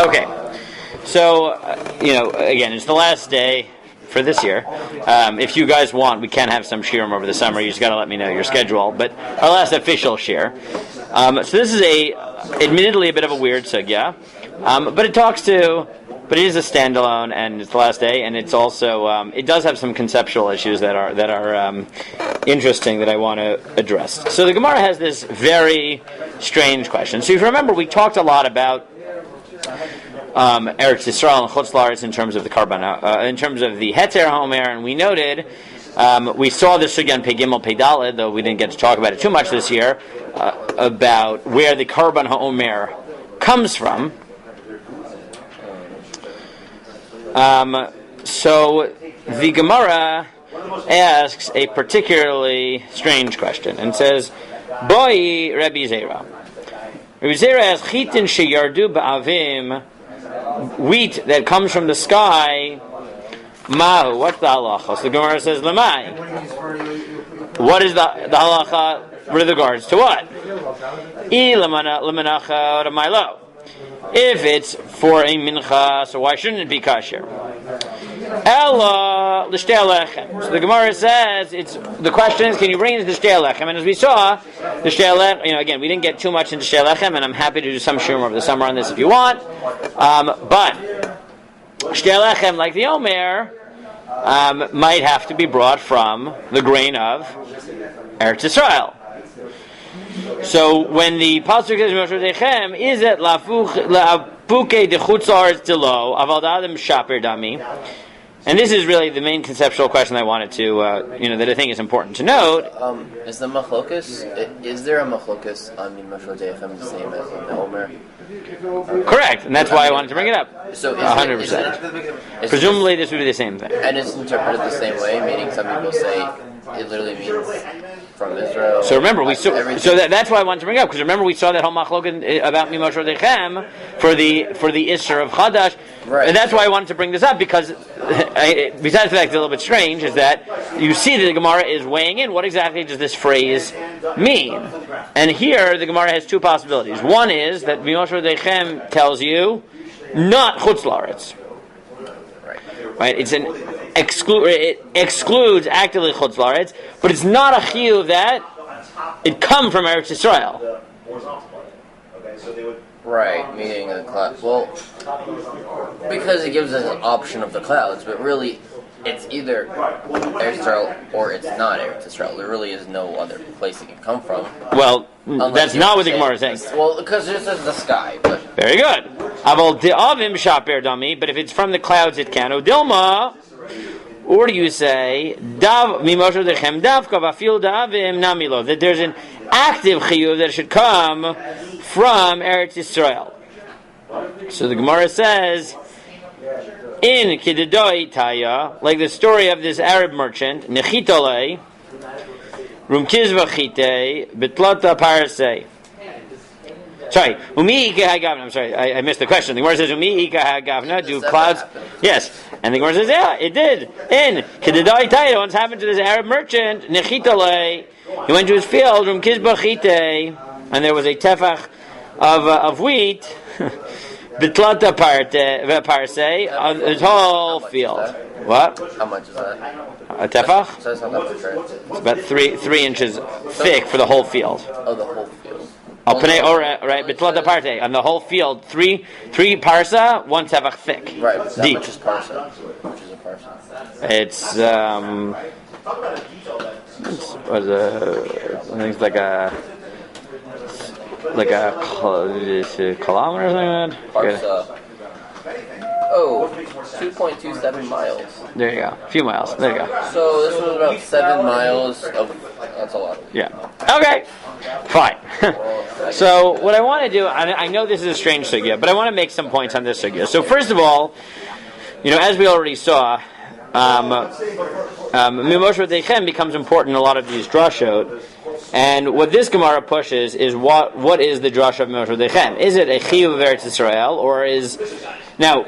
Okay, so again, it's the last day for this year. If you guys want, we can have some shiurim over the summer. You just got to let me know your schedule. But our last official shiur. So this is admittedly a bit of a weird sugya, but it is a standalone, and it's the last day, and it's also it does have some conceptual issues that are interesting that I want to address. So the Gemara has this very strange question. So if you remember, we talked a lot about Eretz Yisrael and Chutz La'aretz in terms of the Karban, in terms of the Heter HaOmer, and we noted we saw this again Pei Gimel Pei Daled, though we didn't get to talk about it too much this year, about where the Karban HaOmer comes from. So the Gemara asks a particularly strange question and says, Boi Rabbi Zera. Rabbi Zera asks, Chitin sheyardu ba'avim, wheat that comes from the sky, mahu, what's the halacha? So the Gemara says, Lamai. What is the halacha with regards to what? I lamanacha or mailo. If it's for a mincha, so why shouldn't it be kasher? Ella l'shtei HalLchem. So the Gemara says the question is, can you bring it to Shtei HalLchem? And as we saw, the Shtei HalLchem, again, we didn't get too much into Shtei HalLchem, and I'm happy to do some shiurim over the summer on this if you want. But Shtei HalLchem, like the Omer, might have to be brought from the grain of Eretz Yisrael. So when the pasuk says Moshe Dechem, is it la'apuke de chutz la'aretz delo aval da'adam shaper dami? And this is really the main conceptual question I wanted to, that I think is important to note. Is the machlokus? Is there a machlokus on Moshe Dechem the same as in the Omer? Correct, and that's why I wanted to bring it up. So 100%. Presumably, this would be the same thing. And it's interpreted the same way, meaning some people say it literally means from Israel. So remember, that's why I wanted to bring it up, because remember we saw that whole machloket about Moshe Dechem for the Isser of Chadash, right. And that's why I wanted to bring this up, because besides the fact it's a little bit strange, is that you see that the Gemara is weighing in what exactly does this phrase mean. And here the Gemara has two possibilities. One is that Moshe Dechem tells you not Chutz La'aretz. Right? It excludes actively Chutz La'aretz, but it's not a chiyuv that it come from Eretz Yisrael. Right, meaning the cloud. Well, because it gives us an option of the clouds, but really, it's either Eretz Yisrael or it's not Eretz Yisrael. There really is no other place it can come from. Well, that's not what the Gemara is saying. Well, because this is the sky. But very good. Aval de'avim shaper dami, but if it's from the clouds, it can. Odilma. Or do you say that there's an active chiyuv that should come from Eretz Yisrael? So the Gemara says in Kididoi Taya, like the story of this Arab merchant, Nechitole, Rumkizva Chite, Betlata Parasei. Sorry, Umi Ika Hagavna. I'm sorry, I missed the question. The Gemara says Umi Ika Hagavna. Do clouds? Yes. And the Gemara says, yeah, it did. In Kedidai Taita, once happened to this Arab merchant, Nechitale. He went to his field, Rum Kizba Chite, and there was a tefach of wheat, Bitlata Parsei, on his whole field. What? How much is that? A tefach? So it's not that much, right? It's about 3 inches thick for the whole field. Oh, the whole field. Right, Bitlata Parte, on the whole field, 3 parsa, 1 tefach thick. Right, but deep. Which is parsa? Which is a parsa? It's I think it's like a kilometer or something like that. Parsa. Oh, 2.27 miles. There you go. A few miles. There you go. So this was about 7 miles of... That's a lot. Yeah. Okay. Fine. So what I want to do, I know this is a strange sugya, but I want to make some points on this sugya. So first of all, as we already saw, Mimosha Dechem becomes important in a lot of these drashot. And what this Gemara pushes is what is the drasha of Moshe Dechem? Is it a chiyuv of Eretz Yisrael, or is... Now,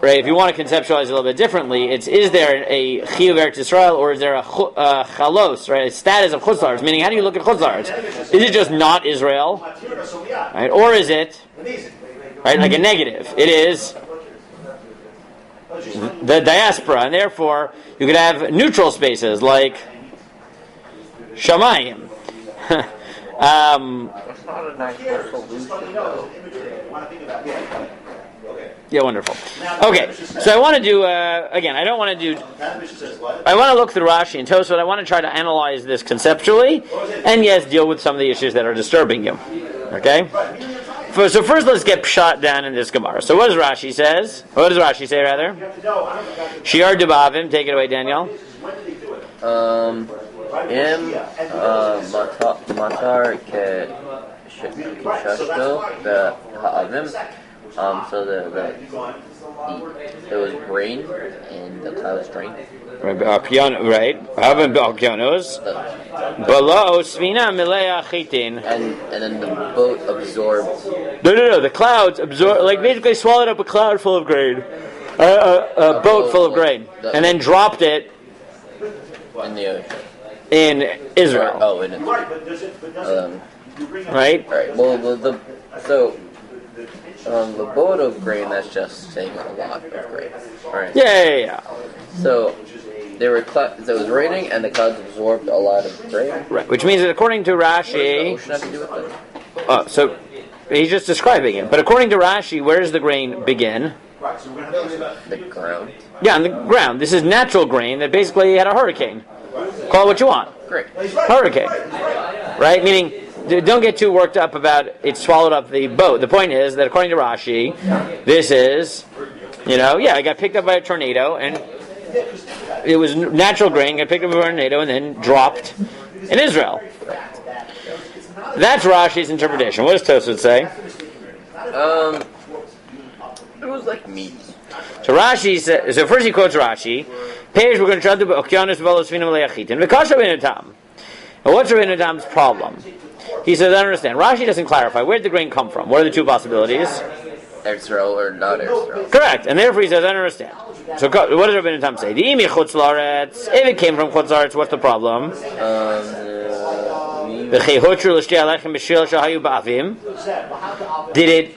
right, if you want to conceptualize it a little bit differently, is there a chiyuv of Eretz Yisrael, or is there a chalos, right, a status of Chutz La'aretz? Meaning, how do you look at Chutz La'aretz? Is it just not Israel? Right? Or is it right? Like a negative. It is the diaspora, and therefore you could have neutral spaces like Shamayim. That's not a nice solution, though. Yeah, wonderful. Okay, so I want to do, again, I want to look through Rashi and Tosfot. I want to try to analyze this conceptually, and yes, deal with some of the issues that are disturbing you. Okay? So first let's get shot down in this Gemara. So what does Rashi says? What does Rashi say, rather? Shiar Dubavim, take it away, Daniel. Matar Keshashto, the Ha'avim. So there was rain and the clouds drained. Right. Ha'avim b'alkionos. Below Svina Milea Chitin. And then the boat absorbed. No. The clouds absorbed, like basically swallowed up a cloud full of grain, a boat full of grain, and then dropped it in the ocean. In Israel. In Israel. Right. Right. Well, the boat of grain. That's just saying a lot of grain. Right. Yeah. So. There were it was raining, and the clouds absorbed a lot of rain. Right, which means that according to Rashi, what does the ocean have to do with it? So he's just describing it. But according to Rashi, where does the grain begin? The ground. Yeah, on the ground. This is natural grain that basically had a hurricane. Call it what you want. Great. Hurricane. Right? Meaning, don't get too worked up about it swallowed up the boat. The point is that according to Rashi, this is, it got picked up by a tornado, and it was natural grain, got picked up by a tornado, and then dropped in Israel. That's Rashi's interpretation. What does Tosfot say? It was like meat. So Rashi says. So first he quotes Rashi. Page we're going to try to do Okyanis Velosvina Meleachitin. V'kasha Rabbeinu Tam. And what's Rabbeinu Tam's problem? He says, I don't understand. Rashi doesn't clarify. Where did the grain come from? What are the two possibilities? Israel or not Israel. Correct. And therefore he says, I don't understand. So what does Rabbeinu Tam say? If it came from Chutz La'aretz, what's the problem? Did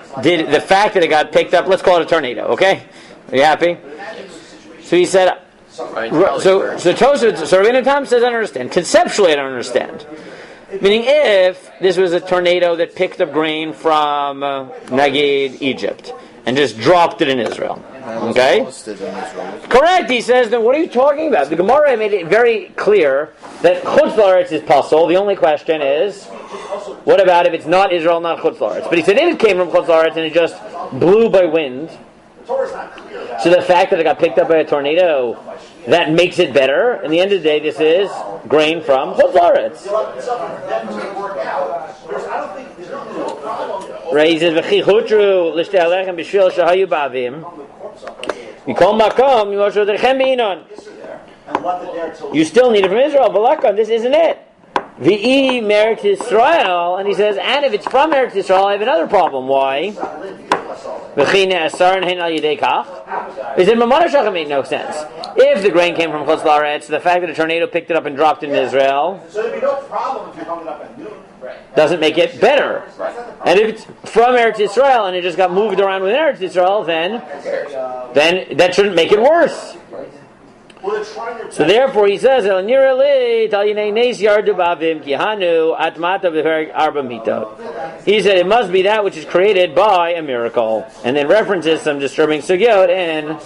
the fact that it got picked up? Let's call it a tornado. Okay, are you happy? So he said. So Rabbeinu Tam says, I don't understand. Conceptually, I don't understand. Meaning, if this was a tornado that picked up grain from Nagid, Egypt, and just dropped it in Israel. Okay? Correct, he says, then what are you talking about? The Gemara made it very clear that Chutz La'aretz is possible. The only question is, what about if it's not Israel, not Chutz La'aretz? But he said if it came from Chutz La'aretz and it just blew by wind, so the fact that it got picked up by a tornado, that makes it better. In the end of the day, this is grain from Chutz La'aretz. Right, he says, V'chi chutru l'shtei HalLchem b'shvil shahayu ba'avim Mikol makom yimoshu derchem b'inon. You still need it from Israel, but lakon, this isn't it. V'i Eretz Yisrael, and he says, and if it's from Eretz Yisrael, I have another problem. Why? V'chi ne'asar and hein al yidei kach. He said, Mamona Shachem made no sense. If the grain came from Chutz La'aretz, the fact that a tornado picked it up and dropped it in Israel, so there'd be no problem if you hung it up at noon. Doesn't make it better. And if it's from Eretz Yisrael and it just got moved around within Eretz Yisrael, then that shouldn't make it worse. So therefore he says, he said it must be that which is created by a miracle. And then references some disturbing sugyot in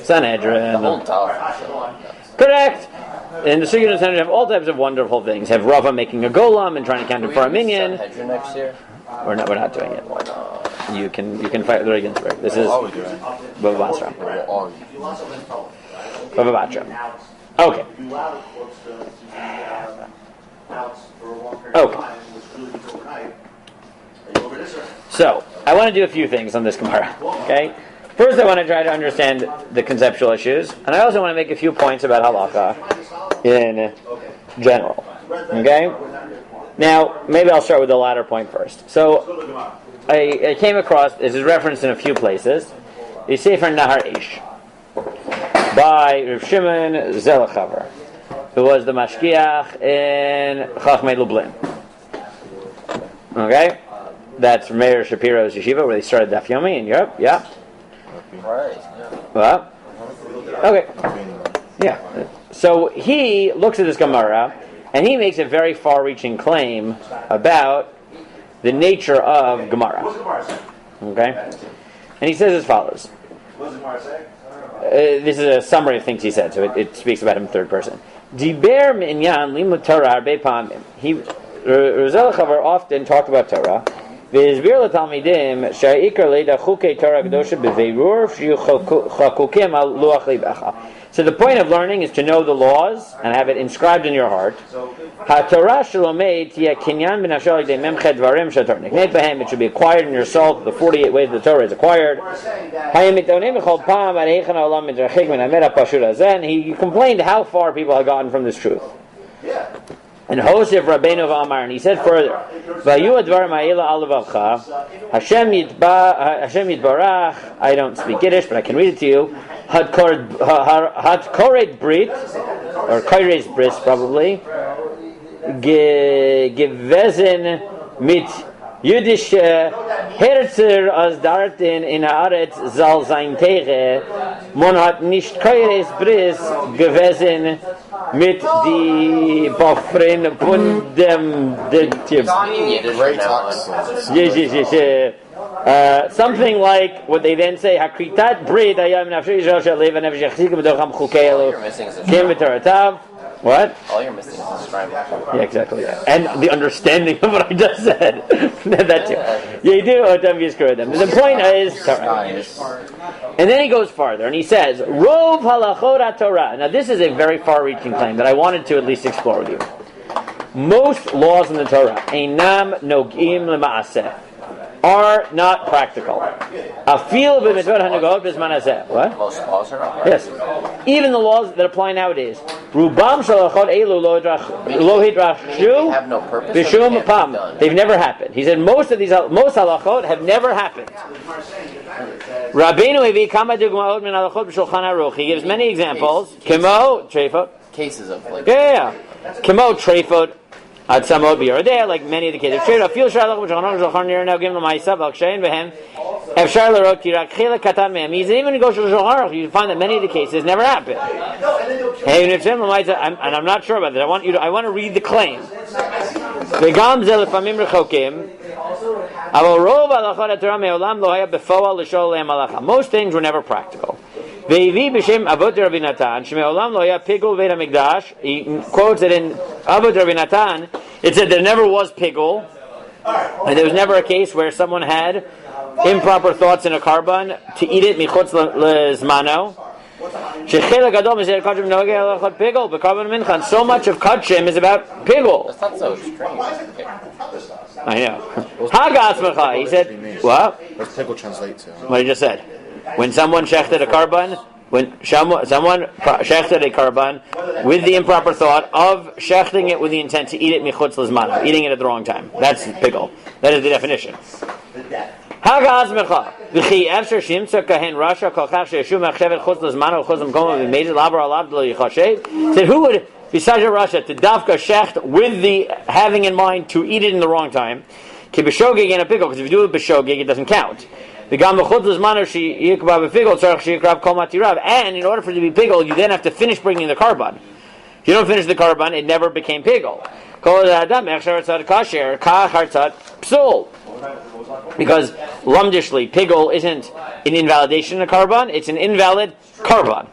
Sanhedrin. Correct. And the Sugyot and Sanhedrin have all types of wonderful things. Have Rava making a golem and trying to counter for a minion. Sanhedrin next year? We're not doing it. You can fight the Regensburg. This is Bava Basra. Bava Batra. Okay. So I want to do a few things on this Gemara. Okay. First, I want to try to understand the conceptual issues, and I also want to make a few points about halakha in general. Okay? Now, maybe I'll start with the latter point first. So, I came across, this is referenced in a few places, the Sefer Nahar Ish, by Rav Shimon Zelachaver, who was the mashgiach in Chachmei Lublin. Okay? That's from Meir Shapiro's yeshiva where they started Daf Yomi in Europe. Yeah. Right. Yeah. Well. Okay. Yeah. So he looks at this Gemara and he makes a very far-reaching claim about the nature of Gemara. Okay? And he says as follows. This is a summary of things he said, so it speaks about him in third person. Diber minyan limud Torah harbe pamim. Rozel Chavar often talked about Torah. V'izbir l'talmidim sha'ikar leida chukei Torah kedosha b'veirur sh'chukim al luach libecha. So the point of learning is to know the laws and have it inscribed in your heart. HaTorah shalomed tia kinyan b'nafsho l'idei memched dvarim she'tor nikneit b'hem. It should be acquired in your soul. The 48 ways the Torah is acquired. He complained how far people had gotten from this truth. And Hosef Rabbeinu V'Amar, and he said further, Vayu advar ma'ila alavavcha, Hashem Yitbarach, I don't speak Yiddish, but I can read it to you, Had kored brit, or koires bris probably, Gewesen mit Jüdische Herzer als Darten in Haaretz zal sein Teche, man hat nicht koires bris gewesen mit die Boffrin von dem Great something like what they then say Hakritat Brit Ayam Nafshi Yisrael Shalev and Nefesh Yachzik B'Docham Chukei Elu Kim V'Toratav. What? All you're missing is the scribe. Yeah, exactly. Yeah. And the understanding of what I just said. That too. Yedu Otam Yizkurodem. The point is Torah. And then he goes farther and he says, Rov halachot Torah. Now this is a very far-reaching claim that I wanted to at least explore with you. Most laws in the Torah, Einam Nogim L'Ma'aseh, are not practical. Afil b'mitzvot hanagot b'zman hazeh. What? Most laws are not. Yes. Even the laws that apply nowadays. Rubam shalachot elu lo hidrachshu Have no purpose. b'shum pam. They've never happened. He said most halachot have never happened. Rabbeinu hevi kama dugmaot min halachot b'shulchan aruch. He gives many examples. Kemo treifot. Cases of like. Yeah. Kemo treifot. At Samod B'Yerodeh, like many of the cases. Straight up, feel Sharlach B'Shulchan Aruch now give them Ma'asav Al-Kshein V'hem Efshar L'Rot Tirak Chilek Katan Mehem. He said even to go to Shulchan Aruch, you find that many of the cases never happened. And I'm not sure about that. I want to read the claim. V'gam Zel L'Famim Rechokim Aval Rov Halachot HaTorah Me'olam Lo Haya B'Foal L'Shol Le'em Halacha. Most things were never practical. Ve'vi b'shem Avot Rabbi Natan she'me'olam lo haya pigul Beit HaMikdash. He quotes it in Avot Rabbi Natan. It said there never was pigul, and there was never a case where someone had improper thoughts in a karban to eat it michutz lezmano. Shechilek gadol mizeh kachim nogei halachot pigul b'karban mincha. So much of kachim is about pigul. That's not so strange. I know. Hagasmacha. He said, what? What does pigul translate to? What he just said. When someone shechted a karban, someone shechted a karban with the improper thought of shechting it with the intent to eat it michutz lezmano, eating it at the wrong time. That's pigul. That is the definition. Hagaz mecha v'chi efshar shimtza kahen rasha kolchach she'yeshu machshevet chutz lezmano chutz l'mkomo v'meided labar alav lo yichashev. Said who would besides a rasha to dafka shecht with the having in mind to eat it in the wrong time? Ki b'shogeg and a pigul, because if you do it b'shogeg it doesn't count. And in order for it to be pigul, you then have to finish bringing the karban. If you don't finish the karban, it never became pigul. Because lumdishly, pigul isn't an invalidation of karban; it's an invalid karban.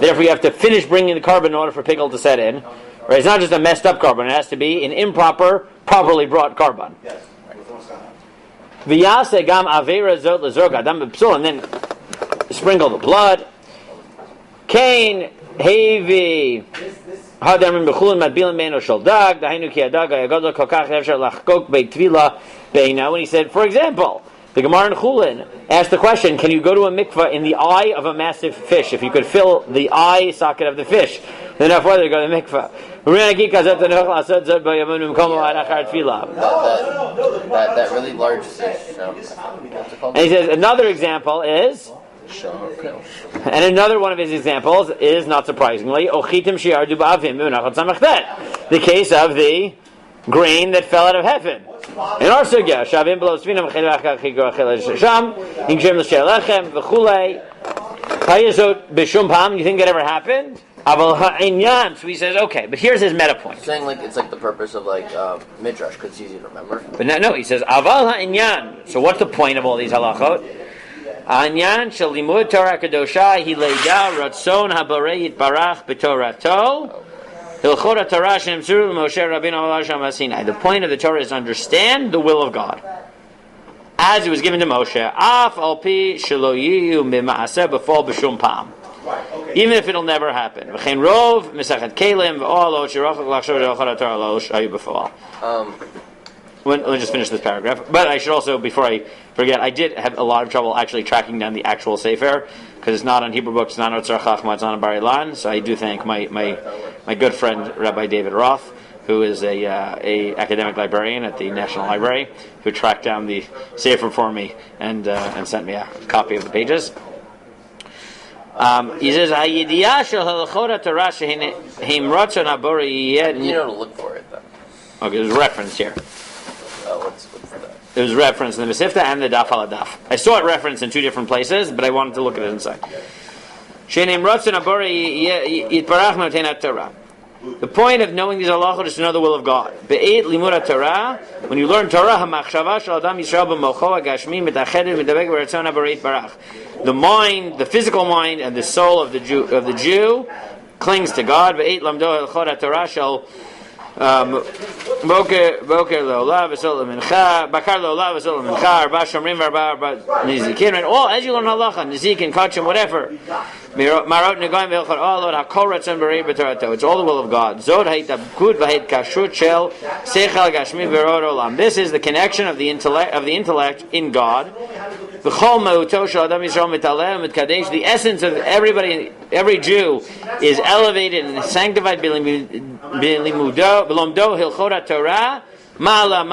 Therefore, you have to finish bringing the karban in order for pigul to set in. Right? It's not just a messed up karban; it has to be an improper, properly brought karban. V'yase gam avera zot lezorg adam b'psul, and then sprinkle the blood. Kain hevi hadarim b'chulin madbilim beino shel dag dahainu ki adag ayagodol kolkach efshar lachkok beitvila beina. When he said, for example, the Gemara in Chulin asked the question: can you go to a mikvah in the eye of a massive fish? If you could fill the eye socket of the fish, then therefore they go to the mikvah. That really large fish. And he says another example is, and another one of his examples is not surprisingly the case of the grain that fell out of heaven. In our sugya, Shavim below Svinam Sham, Ingrim Shtei HalLchem v'chulei. Hayazot b'shum pam. You think that ever happened? Aval ha'inyan. So he says, okay, but here's his meta point. Saying like it's like the purpose of like midrash because it's easy to remember. But no, he says aval ha'inyan. So what's the point of all these halachot? Anyan shel limud Torah kadosha hileida ratzon habarei yitbarach b'torato. The point of the Torah is to understand the will of God, as it was given to Moshe. Even if it'll never happen. Let me just finish this paragraph. But I should also, before I forget, I did have a lot of trouble actually tracking down the actual Sefer, because it's not on Hebrew books, it's not on Tzar Chachma, it's not on Bar Ilan. So I do thank my good friend Rabbi David Roth, who is a academic librarian at the National Library, who tracked down the Sefer for me and sent me a copy of the pages. He says, you know to look for it though. Okay, there's a reference here. What's that? It was referenced in the Mesifta and the Daf Haladaf. I saw it referenced in two different places, but I wanted to look at it inside. The point of knowing these halachot is to know the will of God. Be'et limud Torah, when you learn Torah, the mind, the physical mind, and the soul of the Jew clings to God. Be'et lamdo hilchot Torah shall Boker Lo'olav V'Sol Mincha Bakar Lo'olav V'Sol Mincha Arba Shomrim Arba Nizikin. And all as you learn halacha, Nizikin, Kachim, whatever. Marot Negoim V'Elchot All Lord Hakol Ratzon B'Rei B'Torato. It's all the will of God. Zod Ha'it Abkud V'Ha'it Kashrut Shel Seichel Gashmi V'Rod Olam. This is the connection of the intellect in God. V'Chol Meuto Shel Adam Yisrael Mitalel Mitkadesh. The essence of every Jew is elevated and sanctified B'Limudo B'Lomdo Hilchot Torah. Mala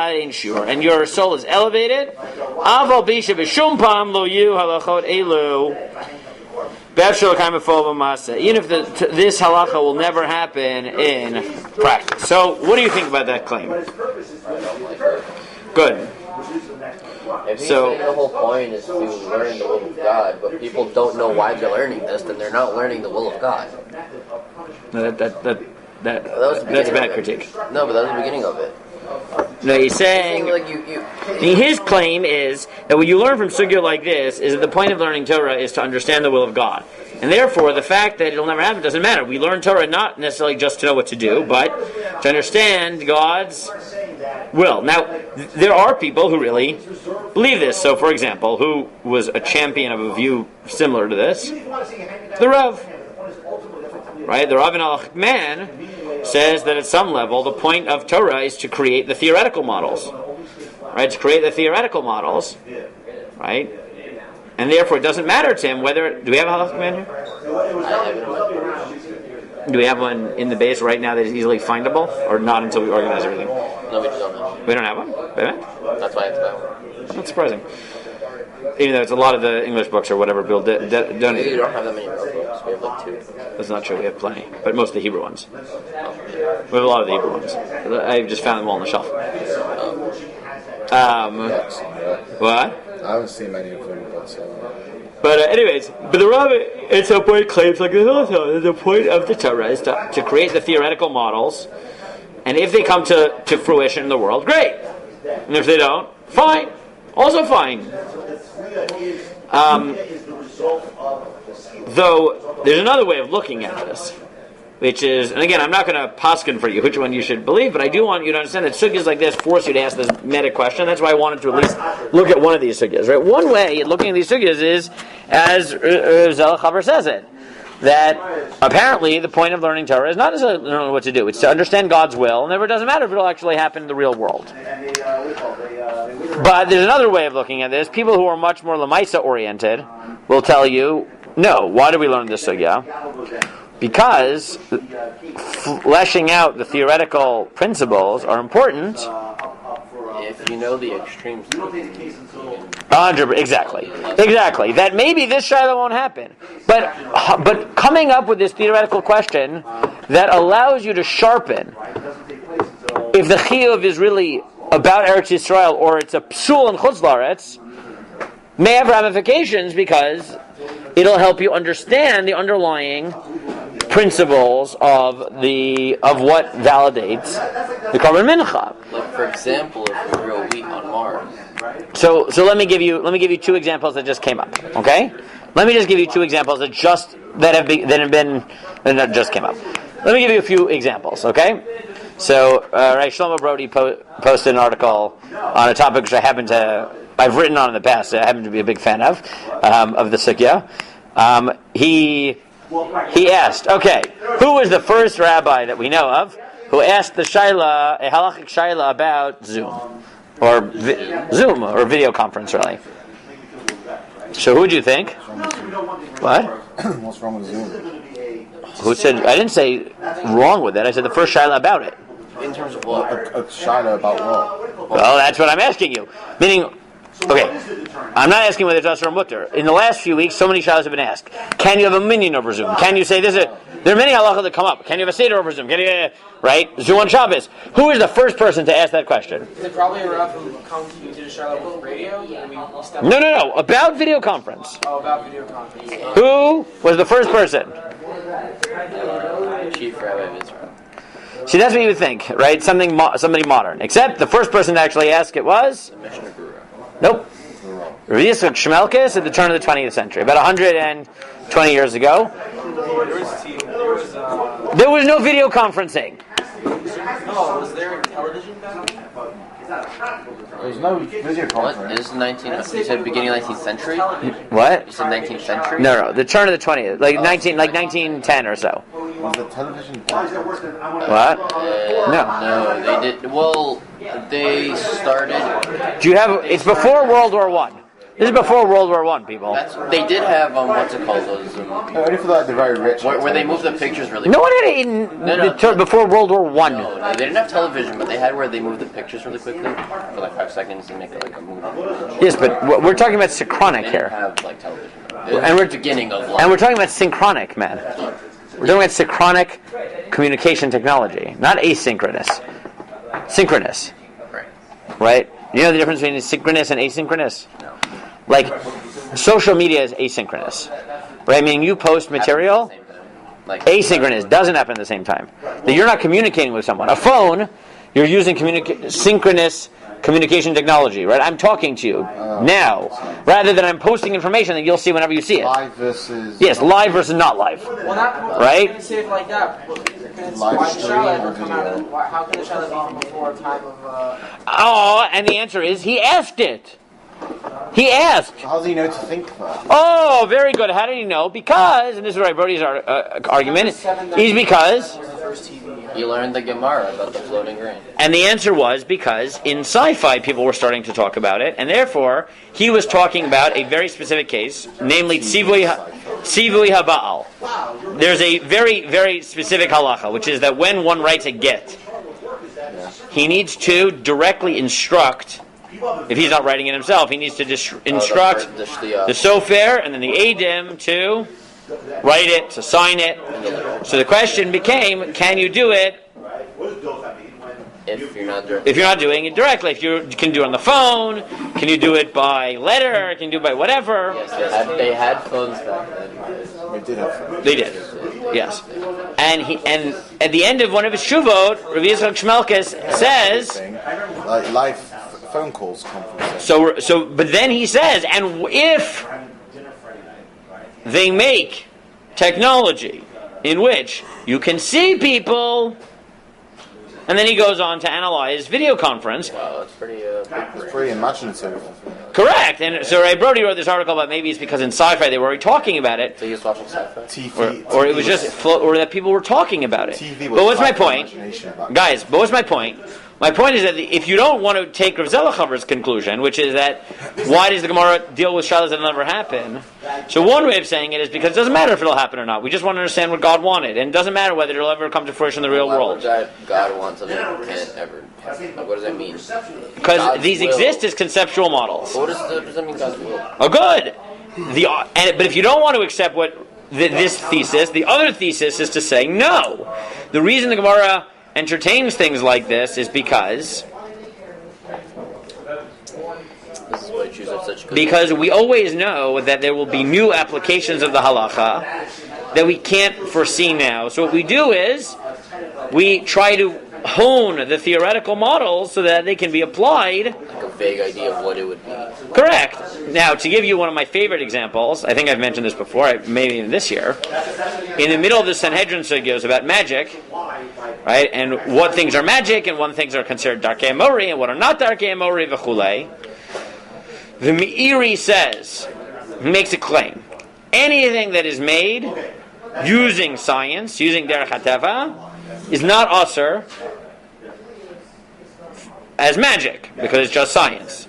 ain shur, and your soul is elevated. Aval bisha b'shum pam lo yu halachot elu. Even if this halacha will never happen in practice. So, what do you think about that claim? Good. If he's saying the whole point is to learn the will of God, but people don't know why they're learning this, then they're not learning the will of God. That's a bad critique. No, but that was the beginning of it. No, he's saying his claim is that what you learn from sugya like this is that the point of learning Torah is to understand the will of God, and therefore the fact that it'll never happen doesn't matter. We learn Torah not necessarily just to know what to do, but to understand God's will. Now, there are people who really believe this. So, for example, who was a champion of a view similar to this? The Rav. Right? The Rav in HaLachic Man says that at some level the point of Torah is to create the theoretical models. Right? To create the theoretical models. Right? And therefore it doesn't matter to him whether... Do we have a HaLachic Man here? Do we have one in the base right now that is easily findable? Or not until we organize everything? No, we don't have. We don't have one? That's why it's that one. That's surprising. Even though it's a lot of the English books or whatever Bill donated. We don't have that many books. We have like 2. That's not true. We have plenty, but most of the Hebrew ones. We have a lot of the Hebrew ones. I've just found them all on the shelf. What? I haven't seen many of them, but But anyways, but the Rav at some point claims like the point of the Torah is to create the theoretical models, and if they come to fruition in the world, great. And if they don't, fine. Also fine. Though there's another way of looking at this, which is, and again, I'm not going to paskin for you which one you should believe, but I do want you to understand that sugyas like this force you to ask this meta question. That's why I wanted to at least look at one of these sugyas. Right? One way at looking at these sugyas is, as Zel Chaver says it, that apparently the point of learning Torah is not necessarily to know what to do. It's to understand God's will, and it doesn't matter if it'll actually happen in the real world. But there's another way of looking at this. People who are much more Lamaisa oriented will tell you, no, why do we learn this sugya? Because fleshing out the theoretical principles are important. If you know the extremes. 100%, exactly. That maybe this shiloh won't happen, but coming up with this theoretical question that allows you to sharpen if the chiyuv is really about Eretz Yisrael or it's a psul in Chutz La'aretz, may have ramifications because it'll help you understand the underlying principles of what validates the Korban Mincha. Like, for example, if we grow wheat on Mars. So let me give you two examples that just came up. Okay, let me just give you two examples that just have came up. Let me give you a few examples. Okay, so right, Shlomo Brody posted an article on a topic which I've written on in the past. I happen to be a big fan of the sugya. He asked, okay, who was the first rabbi that we know of who asked a halachic shaila about Zoom or video conference, really? So who would you think? What? What's wrong with Zoom? Who said? I didn't say wrong with it. I said the first shaila about it. In terms of what? A shaila about what? Well, that's what I'm asking you. Meaning, okay, I'm not asking whether it's us or mutter. In the last few weeks, so many shilas have been asked. Can you have a minyan over Zoom? Can you say this? There are many halachas that come up. Can you have a seder over Zoom? Can you, right? Zoom on Shabbos. Who is the first person to ask that question? Is it probably a rap from come to the Charlotte with radio? No. About video conference. Oh, about video conference. Who was the first person? Chief Rabbi of Israel. See, that's what you would think, right? Somebody modern. Except the first person to actually ask it was? The Mishnah Guru. Nope. Rav Yitzchak Shmelkes at the turn of the 20th century, about 120 years ago. There was no video conferencing. No, was there television back then? There's no video What? conference. This is you said beginning 19th century? What? You said 19th century? No, the turn of the 20th, like 1910 or so. Was the television What? No. No, they did. Well, they started. Do you have? It's before World War One. This is before World War One, people. They did have what's it called? Those only for like the very rich. where they moved the pictures really. No one had it before World War One. No, they didn't have television, but they had where they moved the pictures really quickly for like 5 seconds and make it like a movie. Yes, but we're talking about synchronic They here, didn't have like television. and we're beginning of and we're talking about synchronic, man. We're talking about synchronic communication technology, not asynchronous. Synchronous, right? You know the difference between synchronous and asynchronous? No. Like, social media is asynchronous, right? I mean, you post material, asynchronous doesn't happen at the same time. That you're not communicating with someone. A phone, you're using synchronous communication technology, right? I'm talking to you now, rather than I'm posting information that you'll see whenever you see it. Live versus. Yes, live versus not live, Well, not right? Can say it like that. Live Why did stream Charlotte or ever come out? video. How can the Charlotte be from before a time of? Oh, and the answer is he asked it. He asked. How does he know to think that? Oh, very good. How did he know? Because, and this is where I brought his argument, is because, Was the first TV. You learned the Gemara about the floating grain. and the answer was because in sci-fi people were starting to talk about it, and therefore he was talking about a very specific case, namely Tzivui HaBa'al. There's a very, very specific halacha, which is that when one writes a get, he needs to directly instruct. If he's not writing it himself, he needs to instruct the sofer and then the adim to write it, to sign it. So the question became, can you do it If you're not doing it directly? If you can do it on the phone, can you do it by letter, can you do it by whatever? Yes, they had phones back then. We did have fun. They did, yes. And at the end of one of his shuvot, Rav Yitzchak Shmelkes says, Like live phone calls conferences. but then he says, and if they make technology in which you can see people, and then he goes on to analyze video conference. Wow, that's pretty It's pretty imaginative. Correct. And so Ray Brody wrote this article about maybe it's because in sci-fi they were already talking about it, So you was watching sci-fi? TV. or it was just or that people were talking about it. TV But what's my sci-fi point? imagination back then. Guys, but what's my point? My point is that if you don't want to take Rav Zelachavar's conclusion, which is that why does the Gemara deal with shalas that never happen? So one way of saying it is because it doesn't matter if it'll happen or not. We just want to understand what God wanted, and it doesn't matter whether it'll ever come to fruition in the real Why world. would God want something that can't ever happen? Like, what does that mean? Because God's these will. exist as conceptual models. What does that mean, God's will? Oh, good. But if you don't want to accept what this thesis, the other thesis is to say no. The reason the Gemara entertains things like this is because This is why Jews have such good. because we always know that there will be new applications of the halacha that we can't foresee now. So what we do is we try to hone the theoretical models so that they can be applied. Like a vague idea of what it would be. Correct. Now, to give you one of my favorite examples, I think I've mentioned this before, maybe even this year, in the middle of the Sanhedrin sugyos about magic, right, and what things are magic and what things are considered darkei mori and what are not darkei mori v'chulei, the Meiri says, he makes a claim, anything that is made using science, using derech hateva, is not asur as magic, because it's just science.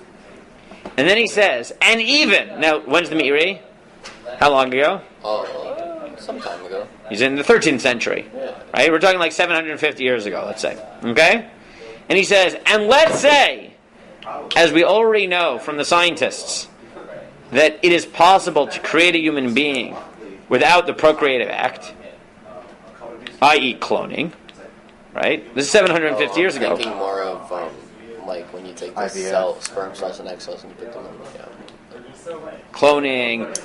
And then he says, and even, now when's the Meiri? How long ago? Some time ago. He's in the 13th century, right? We're talking like 750 years ago, let's say, okay? And he says, and let's say, as we already know from the scientists, that it is possible to create a human being without the procreative act, i.e. cloning, right? This is 750 years ago. I'm thinking more of like when you take the IVF. sperm cells and egg cells and you put them in Cloning, what's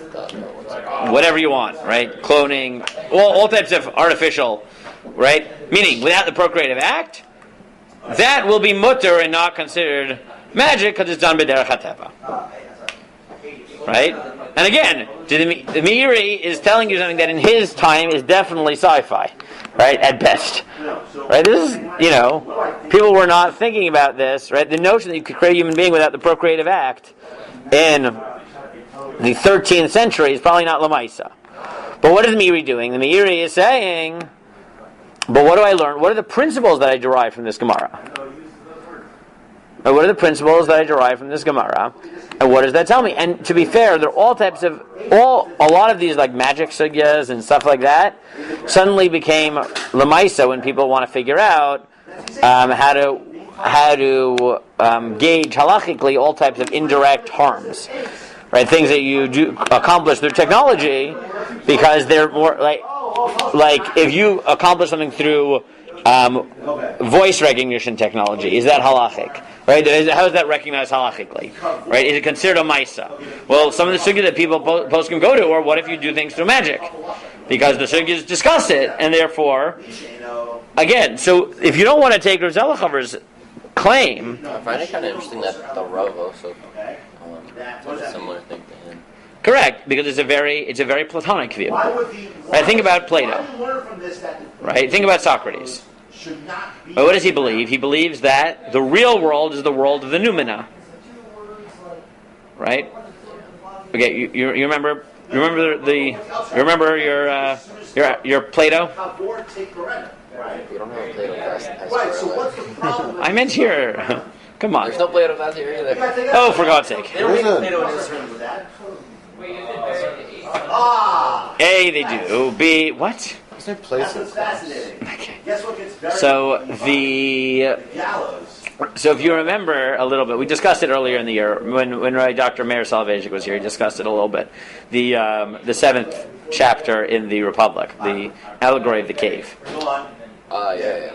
it called? whatever you want, right? Cloning, all types of artificial, right? Meaning, without the procreative act, that will be mutter and not considered magic because it's done by derech hateva. Right? And again, the Meiri is telling you something that in his time is definitely sci-fi, right? At best. Right? This is, people were not thinking about this, right? The notion that you could create a human being without the procreative act in the 13th century is probably not Lamaisa. But what is the Meiri doing? The Meiri is saying, but what do I learn? What are the principles that I derive from this Gemara? What are the principles that I derive from this Gemara? And what does that tell me? And to be fair, there are all types of, a lot of these like magic sugyas and stuff like that suddenly became Lamaisa when people want to figure out how to gauge halachically all types of indirect harms. Right, things that you do accomplish through technology, because they're more like if you accomplish something through voice recognition technology, is that halachic? Right? How is that recognized halachically? Right? Is it considered a maisa? Well, some of the sugya that people post can go to, or what if you do things through magic? Because the sugyas discuss it, and therefore, again, so if you don't want to take Rav Zelichover's claim, I find it kind of interesting that the Rav also did a similar thing to him. correct, because it's a very Platonic view. Right? Think about Plato. Right? Think about Socrates. But what does he believe? He believes that the real world is the world of the noumena. Right? Okay, you remember your Plato? We don't have a Plato class in high school. I meant here. Come on. There's no Plato class here either. Oh, for God's sake. They don't make Plato in this room. A, they do. B, what? There's no place in Okay. So if you remember a little bit, we discussed it earlier in the year when Dr. Meir Soloveitchik was here. He discussed it a little bit. The seventh chapter in the Republic, the allegory of the cave. Yeah.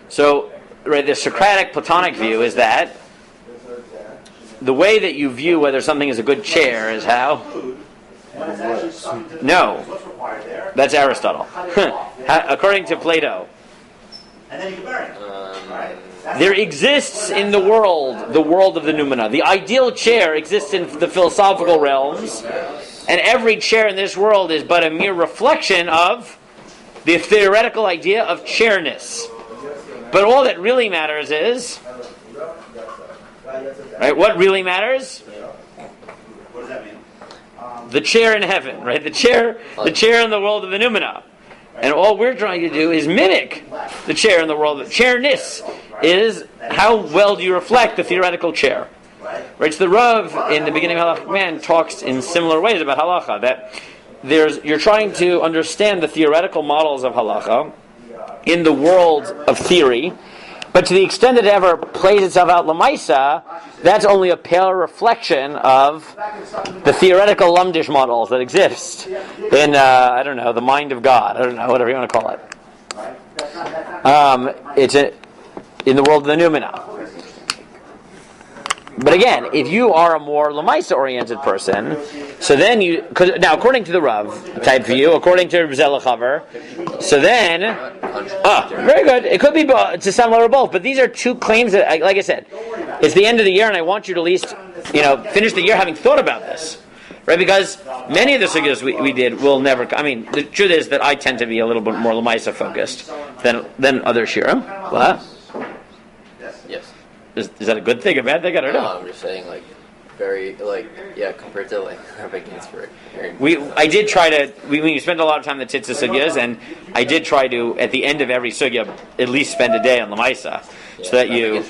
So, right, the Socratic Platonic view is that the way that you view whether something is a good chair is how? No, that's Aristotle. According to Plato, there exists in the world of the noumena. The ideal chair exists in the philosophical realms, and every chair in this world is but a mere reflection of the theoretical idea of chairness. But all that really matters is, right? What really matters? What does that mean? The chair in heaven, right? The chair in the world of the noumena. And all we're trying to do is mimic the chair in the world of chairness. Is how well do you reflect the theoretical chair? Right? So the Rav in the beginning of Halacha Man talks in similar ways about halacha, that you're trying to understand the theoretical models of halacha in the world of theory, but to the extent that it ever plays itself out lamaisa, that's only a pale reflection of the theoretical lumdish models that exist in, the mind of God. I don't know, whatever you want to call it. It's in the world of the Numina. But again, if you are a more Lamaisa oriented person, so then now according to the Rav type view, according to Rebbe Chaver, so then, very good. It could be to some level both, but these are two claims that, like I said, it's the end of the year, and I want you to at least, finish the year having thought about this, right? Because many of the sugyas we did will never. I mean, the truth is that I tend to be a little bit more Lamaisa focused than other shirim. What? Yes. Is that a good thing, a bad thing? I don't know. No, I'm just saying, compared to Rabbi Ginsburg. I did try to. We spent a lot of time on the Titza sugyas, and I did try to at the end of every sugya at least spend a day on Lamaisa, so that you.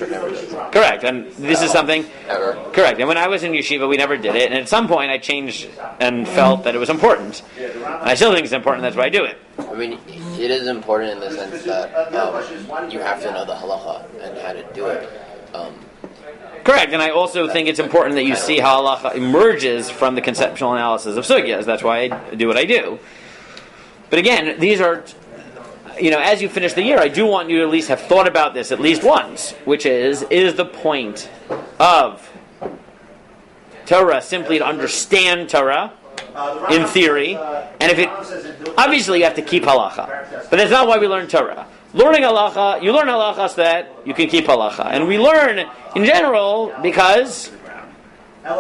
Correct, and this is something. Ever. Correct, and when I was in yeshiva, we never did it, and at some point I changed and felt that it was important. And I still think it's important. That's why I do it. I mean, it is important in the sense that you have to know the halacha and how to do it. Correct, and I also think it's important that you see how halacha emerges from the conceptual analysis of sugyas. That's why I do what I do. But again, these are, as you finish the year, I do want you to at least have thought about this at least once, which is the point of Torah simply to understand Torah in theory, and obviously you have to keep halacha, but that's not why we learn Torah. Learning halacha, you learn halacha so that you can keep halacha. And we learn, in general, because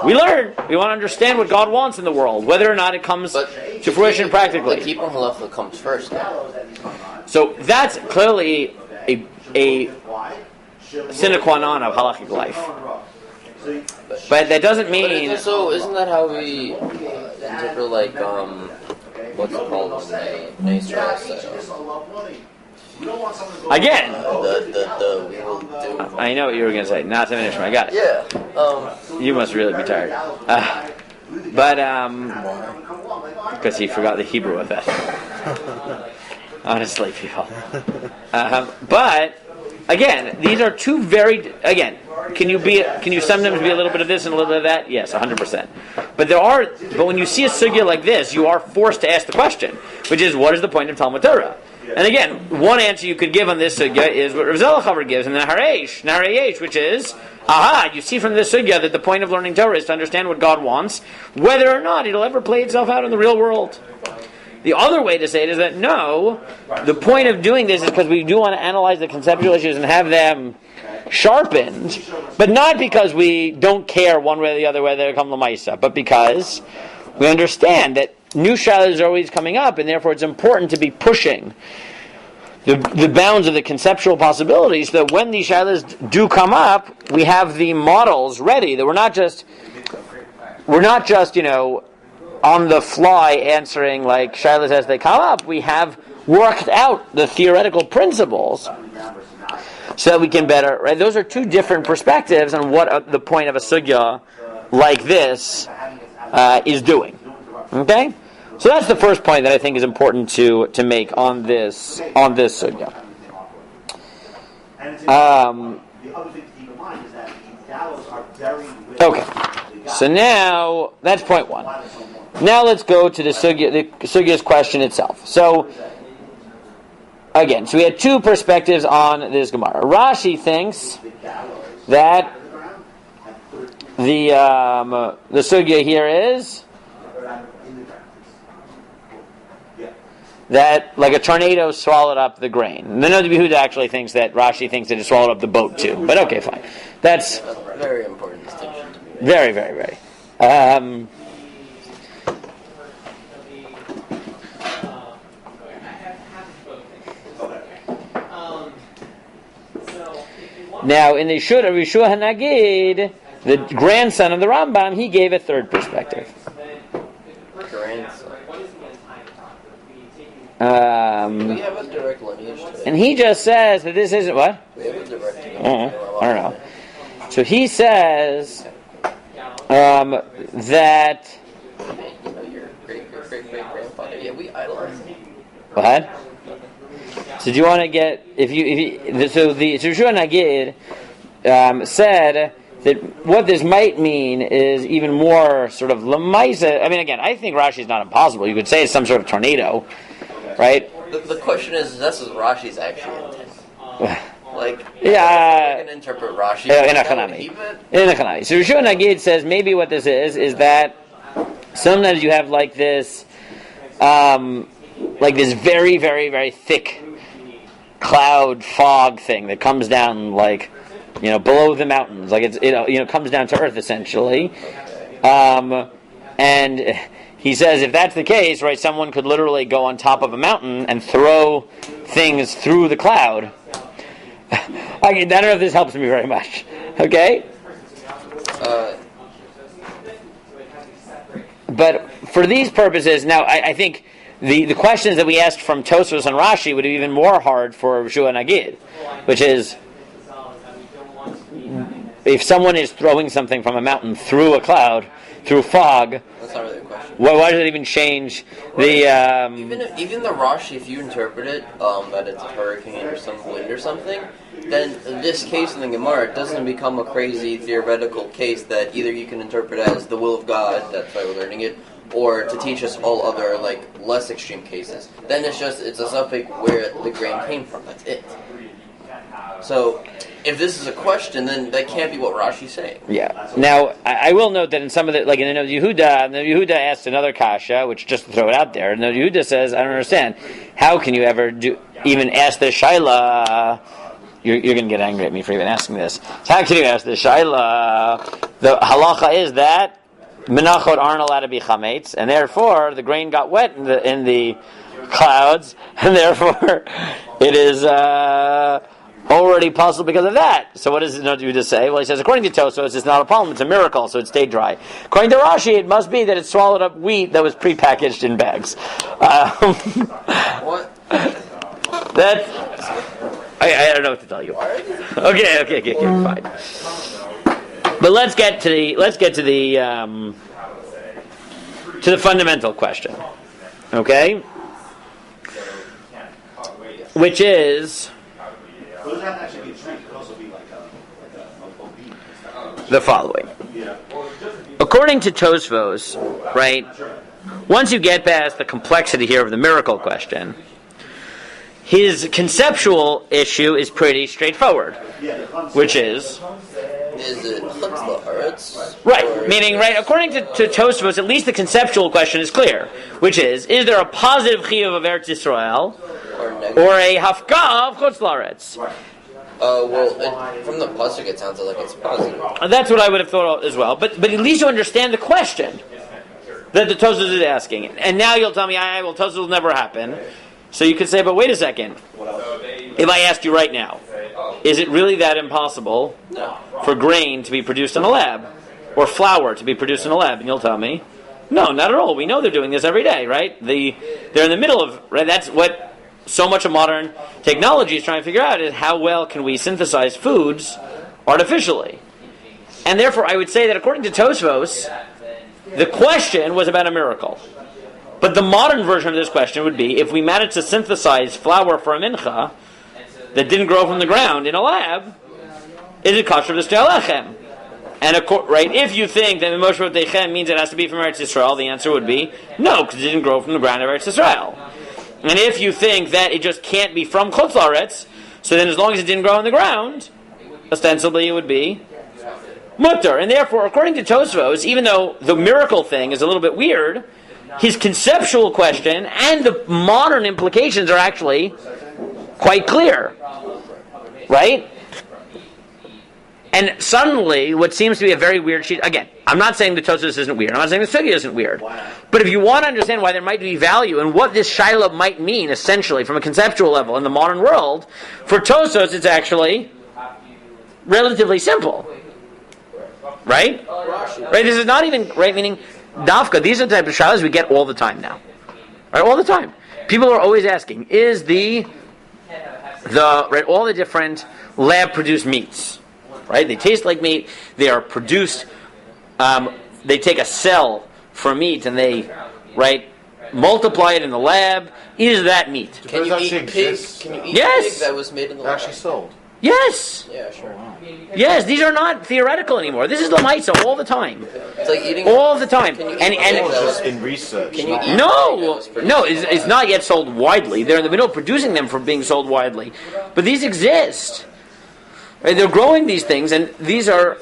we learn. We want to understand what God wants in the world, whether or not it comes to fruition practically. But keeping halacha comes first, though. So that's clearly a sine qua non of halachic life. But that doesn't mean... isn't that how we interpret, what's it called when they Again, the we will do. I know what you were going to say. Not to finish, I got it. Yeah. You must really be tired. Because he forgot the Hebrew of that. Honestly, people. But again, these are two very. Again, can you sometimes be a little bit of this and a little bit of that? Yes, 100%. But when you see a sugya like this, you are forced to ask the question, which is, what is the point of Talmud Torah? And again, one answer you could give on this sugya is what Rav Zelchaver gives in the Naharesh, which is, you see from this sugya that the point of learning Torah is to understand what God wants, whether or not it'll ever play itself out in the real world. The other way to say it is that no, the point of doing this is because we do want to analyze the conceptual issues and have them sharpened, but not because we don't care one way or the other whether they come Lamaisa, but because we understand that new shalas are always coming up, and therefore it's important to be pushing the bounds of the conceptual possibilities, so that when these shalas do come up, we have the models ready, that we're not just on the fly answering like shalas as they come up. We have worked out the theoretical principles so that we can better, right? Those are two different perspectives on what the point of a sugya like this is doing. Okay? So that's the first point that I think is important to make on this sugya. Okay. So now that's point one. Now let's go to the sugya's question itself. So again, so we had two perspectives on this Gemara. Rashi thinks that the sugya here is that like a tornado swallowed up the grain. And then the Yehuda actually thinks that Rashi thinks that it swallowed up the boat too. But okay, fine. That's a very important distinction to me. Very, very, very. Now, in the Shura Rishua Hanagid, the grandson of the Rambam, he gave a third perspective. We have a direct lineage today. And he just says that this isn't what? We have a direct lineage. I don't know. So he says that. Your great-great-great-grandfather. Yeah, we idolize him. What? So do you want to get so the Rishua Nagid said that what this might mean is even more sort of lamaisa. I mean, again, I think Rashi is not impossible. You could say it's some sort of tornado, right? the question is, this is Rashi's actually intent. Like, Yeah. I can interpret Rashi. In a Chanami. So Rishon Nagid says maybe what this is that sometimes you have like this very, very, very thick cloud fog thing that comes down like, below the mountains, like it comes down to earth essentially, and he says if that's the case, right, someone could literally go on top of a mountain and throw things through the cloud. I don't know if this helps me very much. Okay? But for these purposes, now I think the questions that we asked from Tosfos and Rashi would be even more hard for Shua Nagid, which is if someone is throwing something from a mountain through a cloud, through fog, that's not really a question. Why does it even change the... Even the Rashi, if you interpret it that it's a hurricane or some wind or something, then this case in the Gemara doesn't become a crazy theoretical case that either you can interpret as the will of God, that's why we're learning it, or to teach us all other less extreme cases. Then it's a suffix where the grain came from. That's it. So, if this is a question, then that can't be what Rashi's saying. Yeah. Now, I will note that in some of the, in the Noda Yehuda asked another kasha, which just to throw it out there, and Noda Yehuda says, I don't understand, how can you ever even ask the shaila? You're going to get angry at me for even asking this. So how can you ask the shaila? The halacha is that menachot aren't allowed to be chametz, and therefore the grain got wet in the clouds, and therefore it is already possible because of that. So what does Noda Yehuda say? Well, he says according to Tosfos, it's not a problem; it's a miracle, so it stayed dry. According to Rashi, it must be that it swallowed up wheat that was prepackaged in bags. What? I don't know what to tell you. Okay, fine. But let's get to the fundamental question, okay? Which is the following. According to Tosfos, right? Once you get past the complexity here of the miracle question, his conceptual issue is pretty straightforward, which is it chutz right, meaning, right, according to Tosfos, at least the conceptual question is clear, which is there a positive chiyuv of Eretz Yisrael or a hafka of chutz la'aretz? From the pasuk it sounds like it's positive. That's what I would have thought as well, but at least you understand the question that the Tosfos is asking. And now you'll tell me, Tosfos will never happen. So you could say, but wait a second. If I asked you right now, is it really that impossible for grain to be produced in a lab? Or flour to be produced in a lab? And you'll tell me, no, not at all. We know they're doing this every day, right? They're in the middle of, right? That's what so much of modern technology is trying to figure out, is how well can we synthesize foods artificially. And therefore, I would say that according to Tosfos, the question was about a miracle. But the modern version of this question would be, if we managed to synthesize flour for a mincha that didn't grow from the ground in a lab, is it kosher to Shtei HalLchem? And right, if you think that Moshe V'Teichem means it has to be from Eretz Yisrael, the answer would be no, because it didn't grow from the ground of Eretz Yisrael. And if you think that it just can't be from Chutz La'aretz, so then as long as it didn't grow on the ground, ostensibly it would be mutter. And therefore, according to Tosfos, even though the miracle thing is a little bit weird, his conceptual question and the modern implications are actually quite clear. Right? And suddenly, what seems to be a very weird sheet, again, I'm not saying the Tosfos isn't weird, I'm not saying the Sugya isn't weird, but if you want to understand why there might be value and what this Shiloh might mean, essentially, from a conceptual level in the modern world, for Tosfos it's actually relatively simple. Right? Right? This is not even, right, meaning, Dafka, these are the type of Shilohs we get all the time now. Right? All the time. People are always asking, is right, all the different lab-produced meats, right? They taste like meat. They are produced. They take a cell for meat and they, right, multiply it in the lab. Is that meat? Can you eat pig? Can you eat pig that was made in the lab? Actually sold. Yes. Yeah, sure. Yes, these are not theoretical anymore. This is Lamaisa all the time. It's like eating All the time. Can you And It's just in research. Can you not- eat no, potatoes for no, it's not yet sold widely. They're in the middle of producing them for being sold widely. But these exist. Right? They're growing these things, and these are,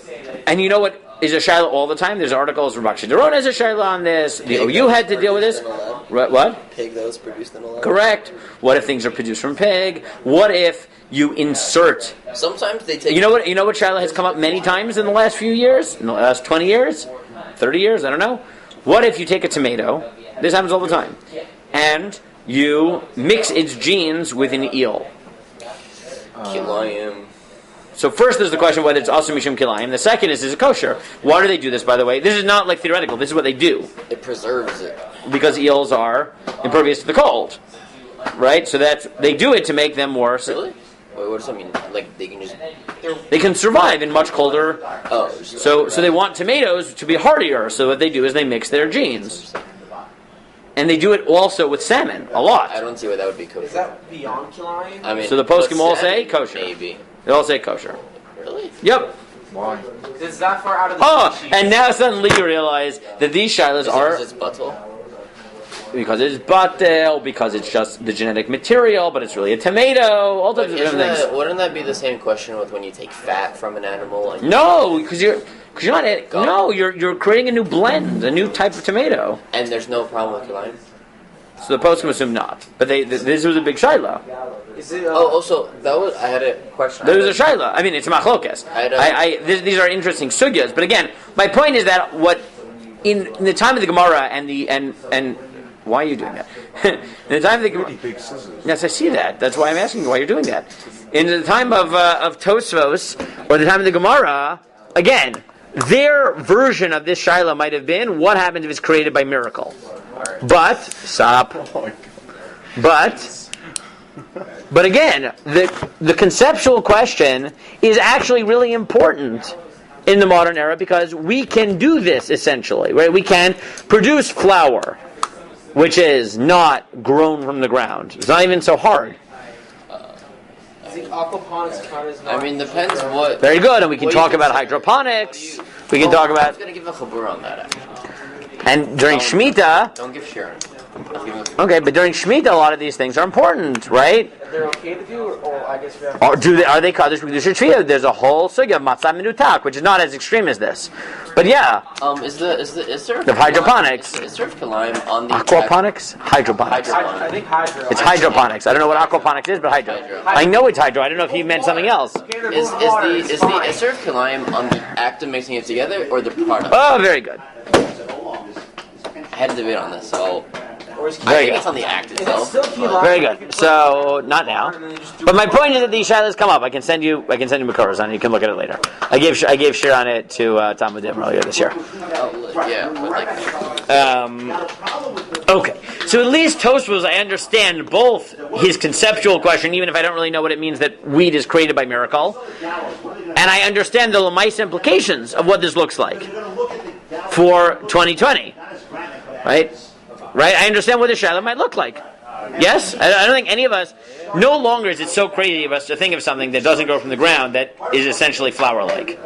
and you know what is a shiloh all the time? There's articles, Rabaksha Doron has a shiloh on this, the OU had to deal with this. What? pig that was produced in a lab? Correct. What if things are produced from pig? What if you insert? Sometimes they take. You know what shiloh has come up many times in the last few years? In the last 20 years? 30 years? I don't know. What if you take a tomato, this happens all the time, and you mix its genes with an eel? Kilayim. So first there's the question whether it's also Mishum Kilayim. The second is it kosher? Why do they do this, by the way? This is not like theoretical. This is what they do. It preserves it. Because eels are impervious to the cold. Right? So they do it to make them more... Really? Wait, what does that mean? Like they can just. They can survive in much colder... Oh. So they want tomatoes to be hardier. So what they do is they mix their genes. And they do it also with salmon, a lot. I don't see why that would be kosher. Is that beyond Kilayim? I mean, So the poskim all salmon, say kosher. Maybe. They all say kosher. Really? Yep. Why? Is that far out of the Oh, species? and now suddenly you realize that these shilohs are... Is it butthole? Because it's batel, because it's just the genetic material, but it's really a tomato, all But types of different things. wouldn't that be the same question with when you take fat from an animal? And No, because you're not. No, you're creating a new blend, a new type of tomato. And there's no problem with Kilayim? So the poskim assume not, but this was a big shiloh. Is it, Oh, also, I had a question. There was a shiloh. I mean, it's a machlokes. These are interesting sugyas, but again, my point is that what in the time of the Gemara and why are you doing that? In the time of the Gemara, Pretty big scissors. yes, I see that. That's why I'm asking you why you're doing that. In the time of Tosfos, or the time of the Gemara, again, their version of this shiloh might have been, what happens if it's created by miracle? But, stop. But again, the conceptual question is actually really important in the modern era because we can do this essentially, right? We can produce flour, which is not grown from the ground. It's not even so hard. I think aquaponics count as not. I mean, depends what. Very good, and we can What do you talk about consider? hydroponics. We can talk I about, was gonna give a chabur on that. Actually. and during Shemitah. Don't give Sharon. I'll give a- Okay, but during Shemitah, a lot of these things are important, right? They're okay to do, or I guess we have. Or are they kaddish b'kedusha tefillah? There's a whole sugya of matzah minutak, which is not as extreme as this, but yeah, Is there The hydroponics. Is there Kilayim on the aquaponics, hydroponics. I think hydro. It's hydroponics. I don't know what aquaponics is, but hydro. Hydro. I know it's hydro. I don't know if he meant something else. Is the Isser of Kilayim on the act of mixing it together or the product? Oh, very good. I had a debate on this, so Or is Very I think good. it's on the act Is it itself. still Kilayim? Very good. So not now, but my point is that these shilas come up. I can send you Makoros on it. You can look at it later. I gave Shir on it to Tom Udim earlier this year. Oh, yeah, but like Okay, so at least Tosfos, I understand both his conceptual question, even if I don't really know what it means that wheat is created by miracle, and I understand the Lamais implications of what this looks like for 2020. Right? I understand what the shiloh might look like. Yes? I don't think any of us, no longer is it so crazy of us to think of something that doesn't grow from the ground that is essentially flour-like.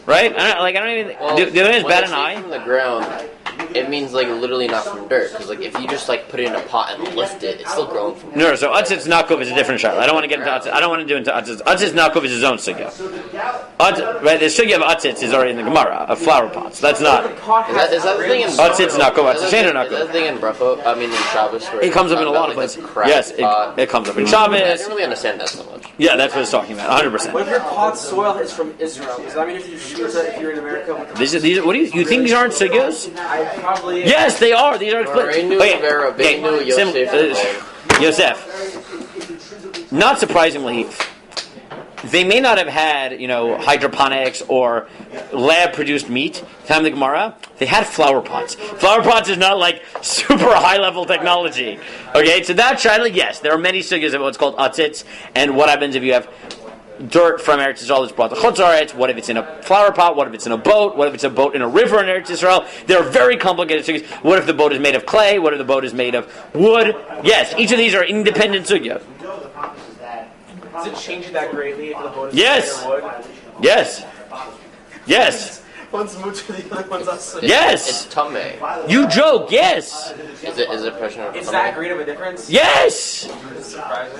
Right? I don't even... do you think it's when bad I an say eye? from the ground, it means like literally not from dirt. Because like if you just like put it in a pot and lift it, it's still growing from. No, so Utzitz Nakov is a different shiloh. I don't want to get into Utzitz. I don't want to do into Utzitz. Utzitz Nakov is his own sugya. Right, the sugya of Utzitz is already in the Gemara, of flower pots. That's not... Is that the thing in Utzitz Nakov, Is Utzitz that Nakov. the thing in Brachot? I mean in Shabbos where It comes up in a lot of about, places. like, the cracked Yes, pot. it comes up in I Shabbos. didn't really understand that so much. Yeah, that's what it's talking about, 100%. What if your pot's soil is from Israel? Does that mean if you shoot it, if you're in America? With These, what do you think these aren't sugyas? I probably. Yes, they are. These are Reinu Vera, Beinu Yosef. Yosef. Not surprisingly, they may not have had, hydroponics or lab-produced meat. Time of the Gemara, they had flower pots. Flower pots is not like super high-level technology. Okay, so that child, yes, there are many sugyas of what's called atzitz, and what happens if you have dirt from Eretz Yisrael that's brought to Chutz La'aretz. What if it's in a flower pot? What if it's in a boat? What if it's a boat in a river in Eretz Yisrael? They're very complicated sugyas. What if the boat is made of clay? What if the boat is made of wood? Yes, each of these are independent sugya. Does it change it that greatly if the vote is Yes. wood? Yes. Yes. One's mutter, the other one's us. It's Yes. tameh. You joke. Yes. Is it a question of It's tameh? that great of a difference? Yes. It's surprising.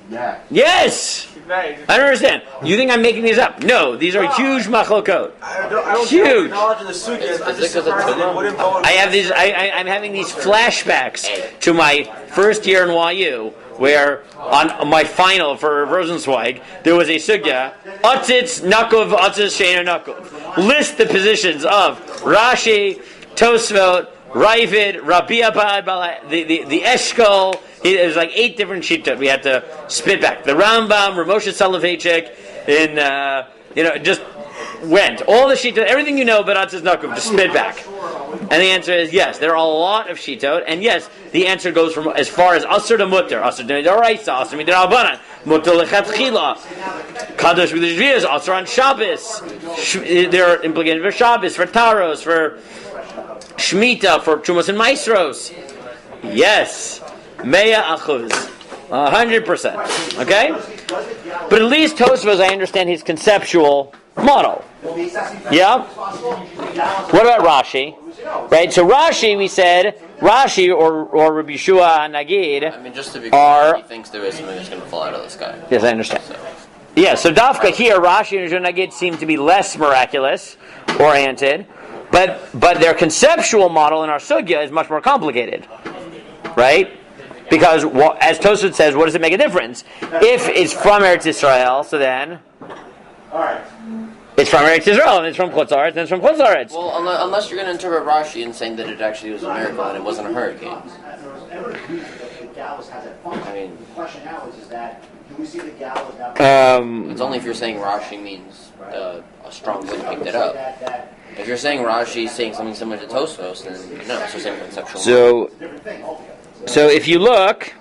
Yeah. Yes. Nice. I don't understand. You think I'm making these up? No, these are huge machlokot. I don't Huge. knowledge of the sugyas. Is I'm it just 'cause of surprised that Tuma? they wouldn't vote. I have these. I'm having these flashbacks to my first year in YU, where on my final for Rosenzweig there was a sugya Atzitz Nakov Atzitz Sheina Nakov. List the positions of Rashi, Tosfot, Ravid, Rabbi Abad, the Eshkol. There's like 8 different shittot we had to spit back. The Rambam, Ramosha Soloveitchik, and just went all the shittot, everything you know about Atzitz Nakov, just spit back. And the answer is yes. There are a lot of shittot, and yes, the answer goes from as far as Asr to Mutter, Asr to Doraisa, Asr to Rabbanan, Mutter lechatchila, Kadosh v'Lishviyas, Asr on Shabbos. They're implicated for Shabbos, for Taros, for Shemitah, for Trumos and Maestros. Yes, Mea Achuz, 100%. Okay, but at least Tosfos, I understand his conceptual model. Yeah. What about Rashi? Right. So Rashi, we said Rashi or Rabbi Shua Nagid. I mean, just to be clear, he thinks there is something that's going to fall out of the sky. Yes, I understand. So. Yeah. So Dafka here, Rashi and Rabbi Shua Nagid seem to be less miraculous oriented, but their conceptual model in our sugya is much more complicated, right? Because as Tosfot says, what does it make a difference if it's from Eretz Yisrael? So then. It's from Eretz Yisrael, and it's from Chutz La'aretz, and it's from Chutz La'aretz. Well, unless you're going to interpret Rashi and saying that it actually was a miracle and it wasn't a hurricane. I mean, it's only if you're saying Rashi means a strong wind picked it up. If you're saying Rashi is saying something similar to Tosfos, then no, it's the same conceptual. So if you look.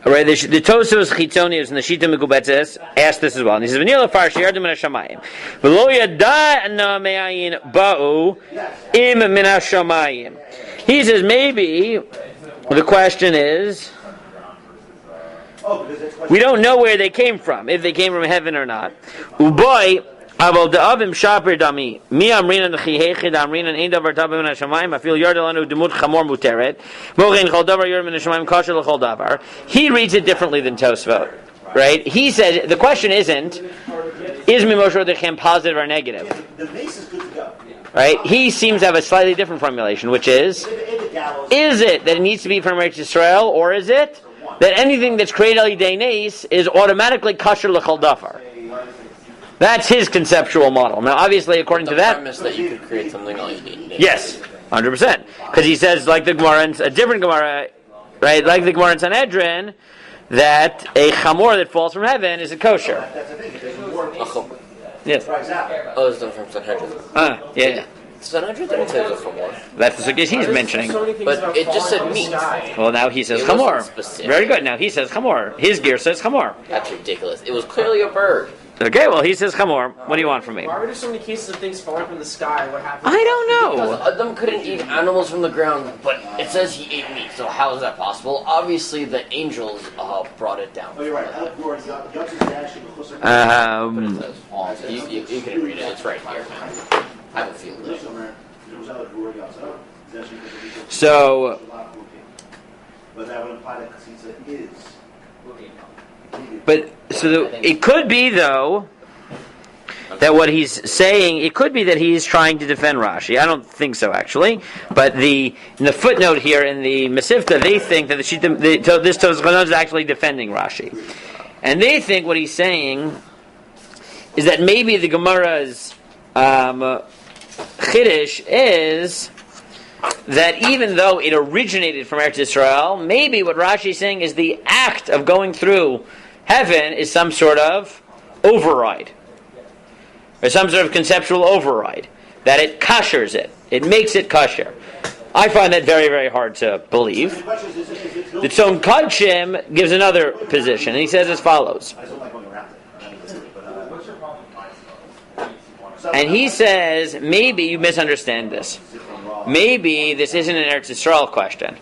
All right, the Tosfos Chitzonius and the Shita Mekubetzes asked this as well. And he says, "V'nila farshi yardim min hashamayim, v'lo yada'na me'ayin ba'u im min hashamayim." He says maybe the question is, we don't know where they came from, if they came from heaven or not. Uboy. Aval da'avim shaper dami. Mi amrinan chihechid amrinan ein davar tabim min hashamayim. Afil yardalanu demut chamor muteret. Mochein chol davar yard min hashamayim kosher l'chol davar. He reads it differently than Tosfot, right? He says the question isn't is Mimoshe Rodechem positive or negative, right? He seems to have a slightly different formulation, which is it that it needs to be from Eretz Yisrael, or is it that anything that's created al yidei nes is automatically kosher l'chol davar? That's his conceptual model. Now, obviously, according to that, premise that you could create something like that. yes, 100%, because he says, like the Gemara, a different Gemara, right? Like the Gemara in Sanhedrin, that a chamor that falls from heaven is a kosher. Yes. Oh, it's done from Sanhedrin. Yeah. Sanhedrin didn't say it was a chamor. That's the suggestion he's mentioning. But it just said meat. Well, now he says chamor. Very good. Now he says chamor. His gear says chamor. That's ridiculous. It was clearly a bird. Okay, well, he says chamor. What do you want from me? Why are there so many cases of things falling from the sky? What happened? I don't know. Because Adam couldn't eat animals from the ground, but it says he ate meat, so how is that possible? Obviously, the angels brought it down. Oh, you're right. You can read it, it's right here. I have a field day. So, But that would imply that Chassidza is. it could be though that what he's saying, it could be that he's trying to defend Rashi. I don't think so, actually. But in the footnote here in the Mesivta, they think that this Tosfos is actually defending Rashi, and they think what he's saying is that maybe the Gemara's Chiddush is that even though it originated from Eretz Yisrael, maybe what Rashi is saying is the act of going through heaven is some sort of override, or some sort of conceptual override, that it koshers it. It makes it kosher. I find that very, very hard to believe. The Tzon Kodshim gives another position, and he says as follows. And he says, maybe you misunderstand this. maybe this isn't an Eretz Yisrael question.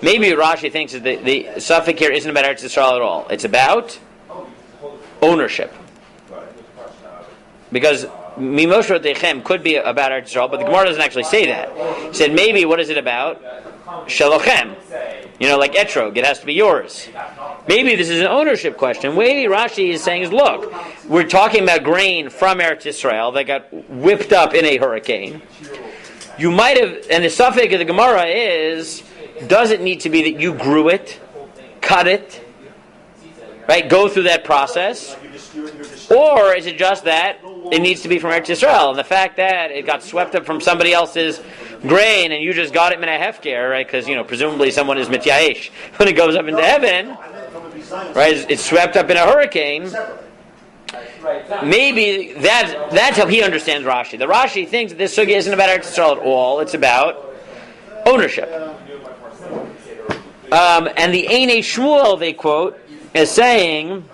Maybe Rashi thinks that the suffix here isn't about Eretz Yisrael at all. It's about ownership. Because Mimosher Dechem could be about Eretz Yisrael, but the Gemara doesn't actually say that. It said maybe what is it about? Shalochem. Like etrog, it has to be yours. Maybe this is an ownership question. Maybe Rashi is saying is, look, we're talking about grain from Eretz Yisrael that got whipped up in a hurricane. You might have, and the suffix of the Gemara is, does it need to be that you grew it, cut it, right? Go through that process, or is it just that it needs to be from Eretz Yisrael? And the fact that it got swept up from somebody else's grain and you just got it in a hefker, right? Because presumably someone is mityayesh when it goes up into heaven, right? It's swept up in a hurricane. Maybe that's how he understands Rashi. The Rashi thinks that this sugya isn't about Eretz Yisrael at all. It's about ownership. And the Einei Shmuel they quote as saying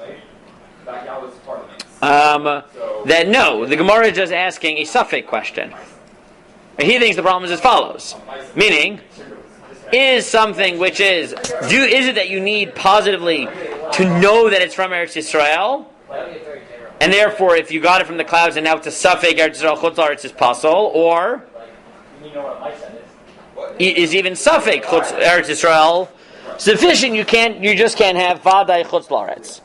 that no, the Gemara is just asking a suffix question. And he thinks the problem is as follows. Meaning, is something which is it that you need positively to know that it's from Eretz Yisrael? And therefore, if you got it from the clouds and now it's a suffix Eretz Yisrael Chutz La'aretz is possible, or is even suffix Eretz Yisrael sufficient? You just can't have Vadai Chutz La'aretz.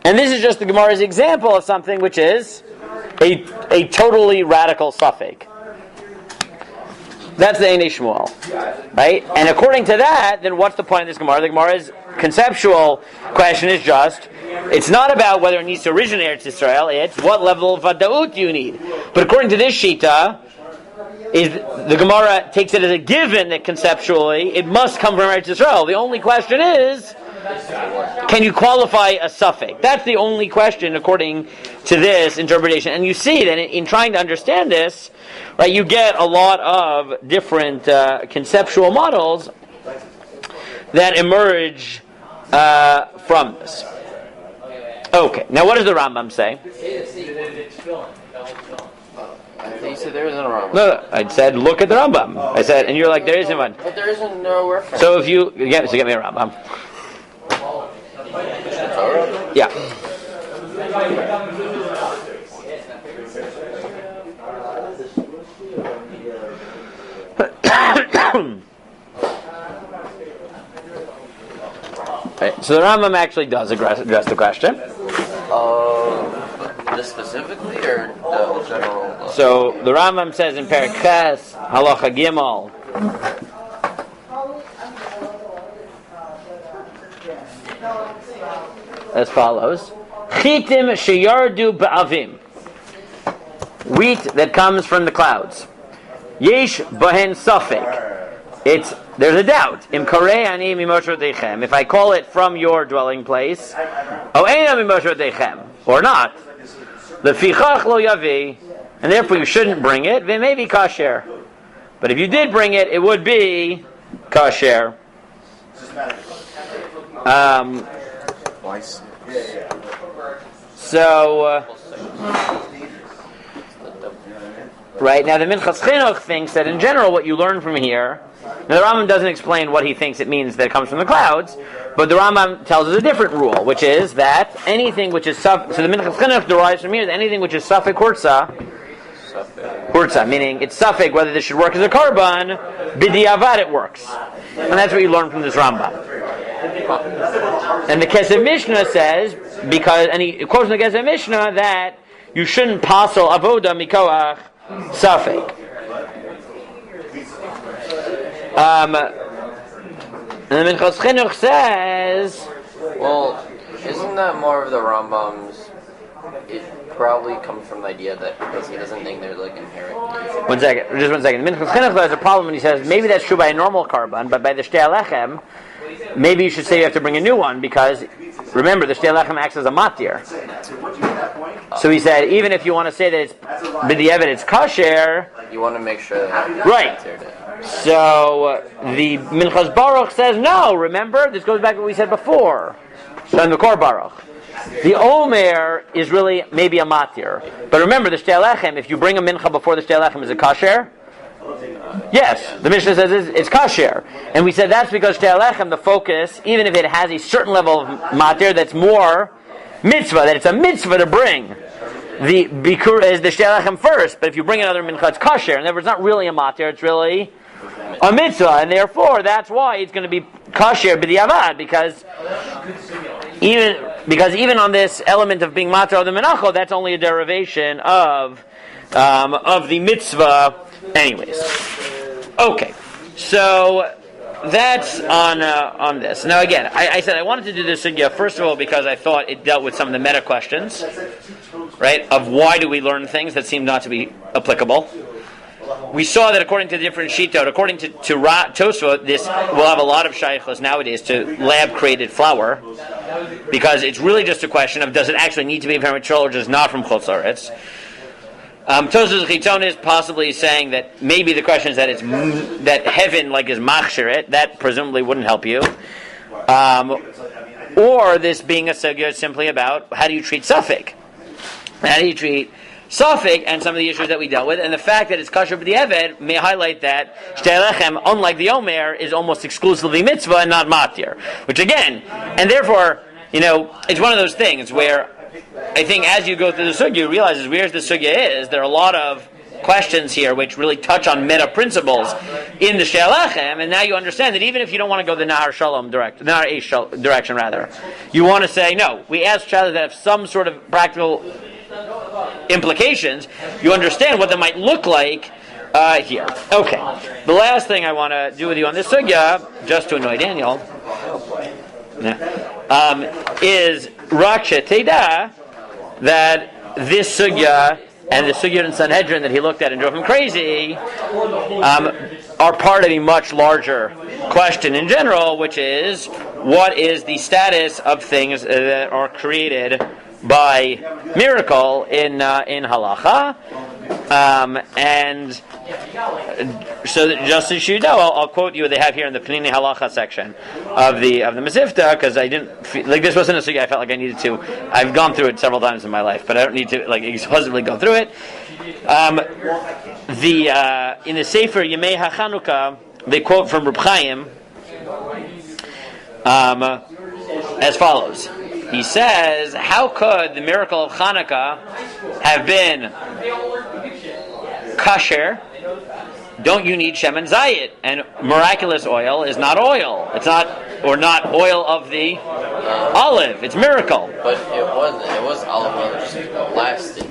And this is just the Gemara's example of something which is a totally radical suffix. That's the Einei Shmuel, right? And according to that, then what's the point of this Gemara? The Gemara's conceptual question is just, it's not about whether it needs to originate in Israel, it's what level of Vadaut do you need. But according to this Shita, the Gemara takes it as a given that conceptually it must come from Eretz Yisrael. The only question is, can you qualify a suffix? That's the only question according to this interpretation. And you see that in trying to understand this, right, you get a lot of different conceptual models that emerge from this. Okay, now what does the Rambam say? You said there isn't a Rambam. No, I said look at the Rambam. I said, and you're like, there isn't one. But there isn't no reference. So if you get me a Rambam. Yeah. Right, so the Rambam actually does address the question. This specifically or the general? So the Rambam says in Perek Ches, Halacha Gimel, as follows: Chitim sheyardu ba'avim, wheat that comes from the clouds. Yesh bahen safek. There's a doubt. Im karei ani mimosher dechem. If I call it from your dwelling place, o eina mimosher dechem, or not, lefichach lo yavi, and therefore you shouldn't bring it. It may be kasher, but if you did bring it, it would be kasher. So, right now the Minchas Chinuch thinks that in general what you learn from here, now the Rambam doesn't explain what he thinks it means that it comes from the clouds, but the Rambam tells us a different rule, which is that anything which is so the Minchas Chinuch derives from here that anything which is Safek Hurtza, meaning it's Safek whether this should work as a carbon, B'diavad it works. And that's what you learn from this Rambam. And the Kesef Mishnah says, and he quotes in the Kesef Mishnah that you shouldn't pasel avoda mikoach safek. And the Minchas Chinuch says, well, isn't that more of the Rambam's? It probably comes from the idea that because he doesn't think they're like inherent. Just one second. The Minchas Chinuch has a problem when he says maybe that's true by a normal carbon, but by the Shtei HalLchem, maybe you should say you have to bring a new one because remember the Shtei HalLchem acts as a matir. So he said even if you want to say that it's b'diavad it's kasher, you want to make sure that right. So the Minchas Baruch says no. Remember, this goes back to what we said before. Shem the Kor Baruch. The Omer is really maybe a matir, but remember the Shtei HalLchem. If you bring a mincha before the Shtei HalLchem, is it kasher? Yes, the Mishnah says it's kasher. And we said that's because Shtei HalLchem, the focus, even if it has a certain level of matir that's more mitzvah, that it's a mitzvah to bring the bikur is the Shtei HalLchem first, but if you bring another mincha, it's kasher. In other words, it's not really a matir, it's really a mitzvah, and therefore that's why it's going to be kasher b'diavad, because even on this element of being matir of the menacho, that's only a derivation of the mitzvah anyways. Okay, so that's on this. Now again, I said I wanted to do this sugya first of all because I thought it dealt with some of the meta questions, right, of why do we learn things that seem not to be applicable. We saw that according to different shitot, according to Tosfot, this will have a lot of shaykhos nowadays to lab-created flour, because it's really just a question of does it actually need to be from Israel or just not from Chutz La'aretz. Tosfos Chitzon is possibly saying that maybe the question is that it's that heaven like is machshiret, that presumably wouldn't help you, or this being a sugya is simply about how do you treat suffix, how do you treat suffix, and some of the issues that we dealt with, and the fact that it's kasher b'diavad may highlight that Shtei HalLchem, unlike the Omer, is almost exclusively mitzvah and not matir. Which again, and therefore, it's one of those things where I think as you go through the sugya, you realize as weird as the sugya is, there are a lot of questions here which really touch on meta principles in the Shtei HalLchem, and now you understand that even if you don't want to go the Nahar Shalom direction, rather, you want to say, no, we ask child that have some sort of practical implications, you understand what that might look like here. Okay. The last thing I want to do with you on this sugya, just to annoy Daniel, is Raksha Teda, that this sugya and the sugya in Sanhedrin that he looked at and drove him crazy are part of a much larger question in general, which is what is the status of things that are created by miracle in halacha, and so that just as you know, I'll quote you what they have here in the Panini Halacha section of the Masifta, because I didn't feel, this wasn't a sugya I felt like I needed to. I've gone through it several times in my life, but I don't need to exhaustively go through it. In the Sefer Yemei HaChanukah, they quote from Reb Chaim as follows. He says, how could the miracle of Hanukkah have been kasher? Don't you need Shem and Zayit? And miraculous oil is not oil. It's not oil of the olive. It's miracle. But it was olive oil that just lasted.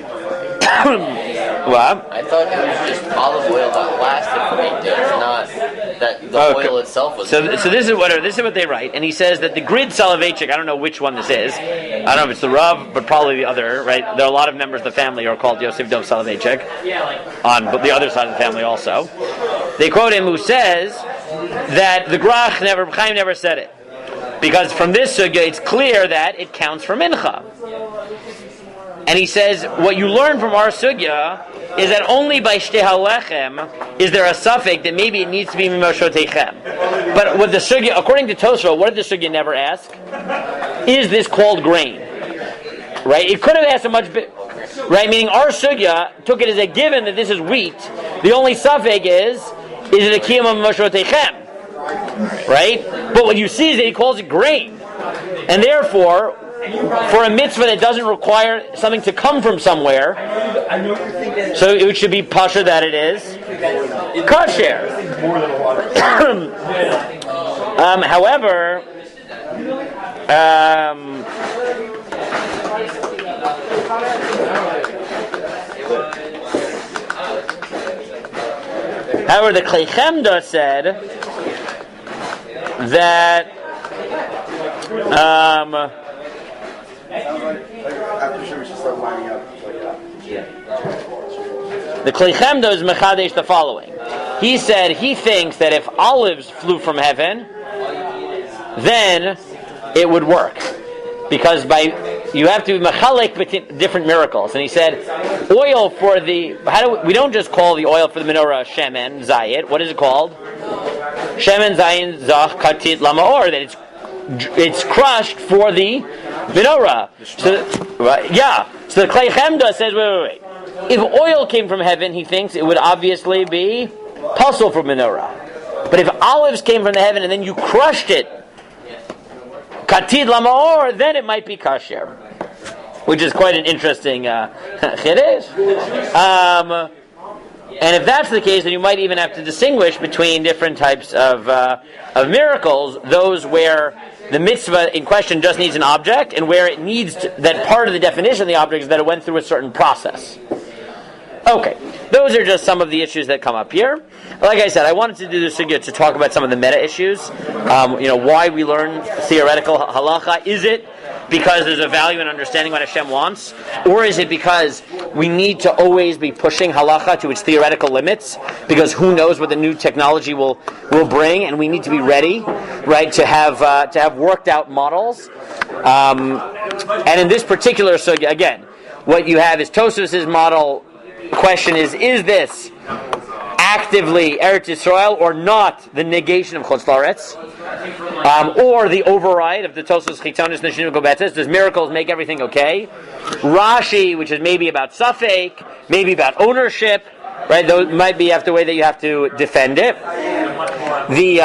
What? I thought it was just olive oil that lasted for 8 days, not that the oil itself was. So this is what they write, and he says that the Grid Soloveitchik, I don't know which one this is. I don't know if it's the Rav, but probably the other. Right? There are a lot of members of the family who are called Yosef Dov Soloveitchik on the other side of the family also. They quote him who says that the Grach Chaim never said it, because from this sugya it's clear that it counts for mincha. And he says, what you learn from our sugya is that only by Shtei HalLchem is there a suffix that maybe it needs to be mimoshoteichem. But with the sugya, according to Tosfot, what did the sugya never ask? Is this called grain? Right? It could have asked a much bit. Right? Meaning our sugya took it as a given that this is wheat. The only suffix is it a kiyum of mimoshoteichem? Right? But what you see is that he calls it grain. And therefore, for a mitzvah that doesn't require something to come from somewhere, so it should be pasha that it is kasher. However, the Klei Chemda said that the Klei Chemda is mechadesh the following. He said he thinks that if olives flew from heaven, then it would work, because you have to mechalek between different miracles. And he said oil for we don't just call the oil for the menorah shemen zayit. What is it called? Shemen zayin zach katit lamaor. That it's crushed for the menorah. So the Klei Chemda says, wait. If oil came from heaven, he thinks it would obviously be puzzle for menorah. But if olives came from the heaven and then you crushed it, katid lamaor, then it might be kasher, which is quite an interesting chiddush. And if that's the case, then you might even have to distinguish between different types of miracles, those where the mitzvah in question just needs an object, and where it needs that part of the definition of the object is that it went through a certain process. Okay, those are just some of the issues that come up here. Like I said, I wanted to do this sugya to talk about some of the meta issues. Why we learn theoretical halacha. Is it because there's a value in understanding what Hashem wants? Or is it because we need to always be pushing halacha to its theoretical limits? Because who knows what the new technology will bring, and we need to be ready, right, to have worked out models. And in this particular sugya, again, what you have is Tosfos' model. Question is this actively Eretz Yisrael or not the negation of Chutz La'aretz? Or the override of the Tosfos Chitonis Neshinu Gobetzes? Does miracles make everything okay? Rashi, which is maybe about Safek, maybe about ownership, right? Those might be the way that you have to defend it. The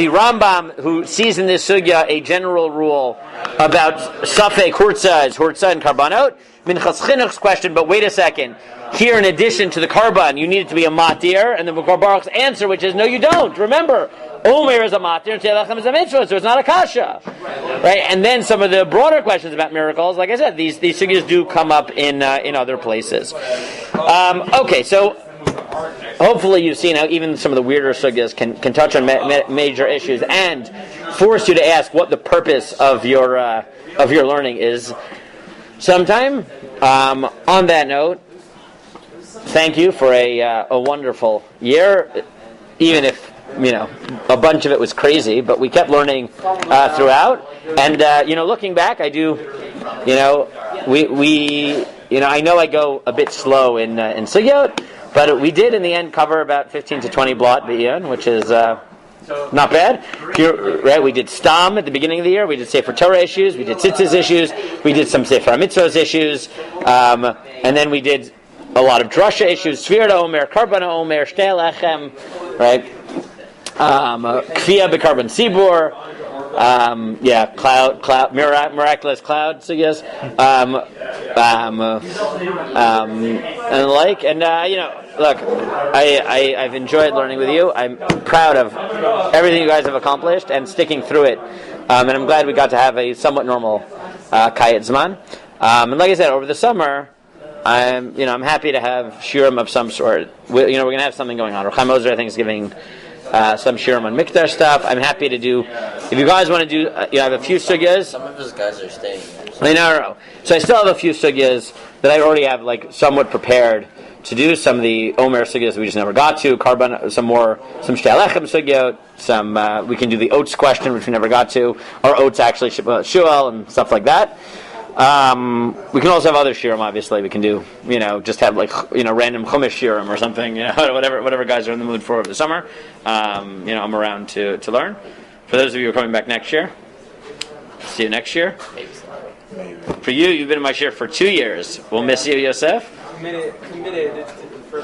Rambam, who sees in this sugya a general rule about Safek Hurtza is Hurtza and Karbanot. Minchas Chinuch's question, but wait a second. Here, in addition to the Karban, you need it to be a Matir, and the Bukar Baruch's answer, which is, no, you don't. Remember, Omer is a Matir, and Shtei HalLchem is a Mitzvah, so it's not a Kasha. Right? And then some of the broader questions about miracles, like I said, these sugyas do come up in other places. Okay, so hopefully you've seen how even some of the weirder sugyas can touch on major issues and force you to ask what the purpose of your learning is. Sometime. On that note, thank you for a wonderful year, even if a bunch of it was crazy, but we kept learning throughout. And looking back, I do, I know I go a bit slow in sugyot, but we did in the end cover about 15 to 20 blot b'iyun, which is not bad. Right? We did Stam at the beginning of the year. We did Sefer Torah issues. We did Tzitzis issues. We did some Sefer HaMitzvos issues. And then we did a lot of Drasha issues. Sfira Omer, Karban Omer, Shtei HalLchem, right? Kfiyah B'Karban Sibur. Cloud, miraculous cloud. So yes. And the like. And look, I've enjoyed learning with you. I'm proud of everything you guys have accomplished and sticking through it. And I'm glad we got to have a somewhat normal Kayet Zman. And like I said, over the summer, I'm happy to have shiurim of some sort. We're going to have something going on. Chaim Ozer, I think, is giving some shiurim on Mikdash stuff. I'm happy to do. If you guys want to do, I have a few sugyas. Some of his guys are staying. No. So I still have a few sugyas that I already have somewhat prepared to do. Some of the Omer sugyas we just never got to. Karban, some Shtei HalLchem sugya. Some we can do the oats question, which we never got to. Or oats actually shual and stuff like that. We can also have other shiurim. Obviously, we can do just have random chumash shiurim or something. Whatever guys are in the mood for over the summer. I'm around to learn. For those of you who are coming back next year, see you next year. Maybe so. For you, you've been in my shiur for 2 years. We'll miss you, Yosef. Committed for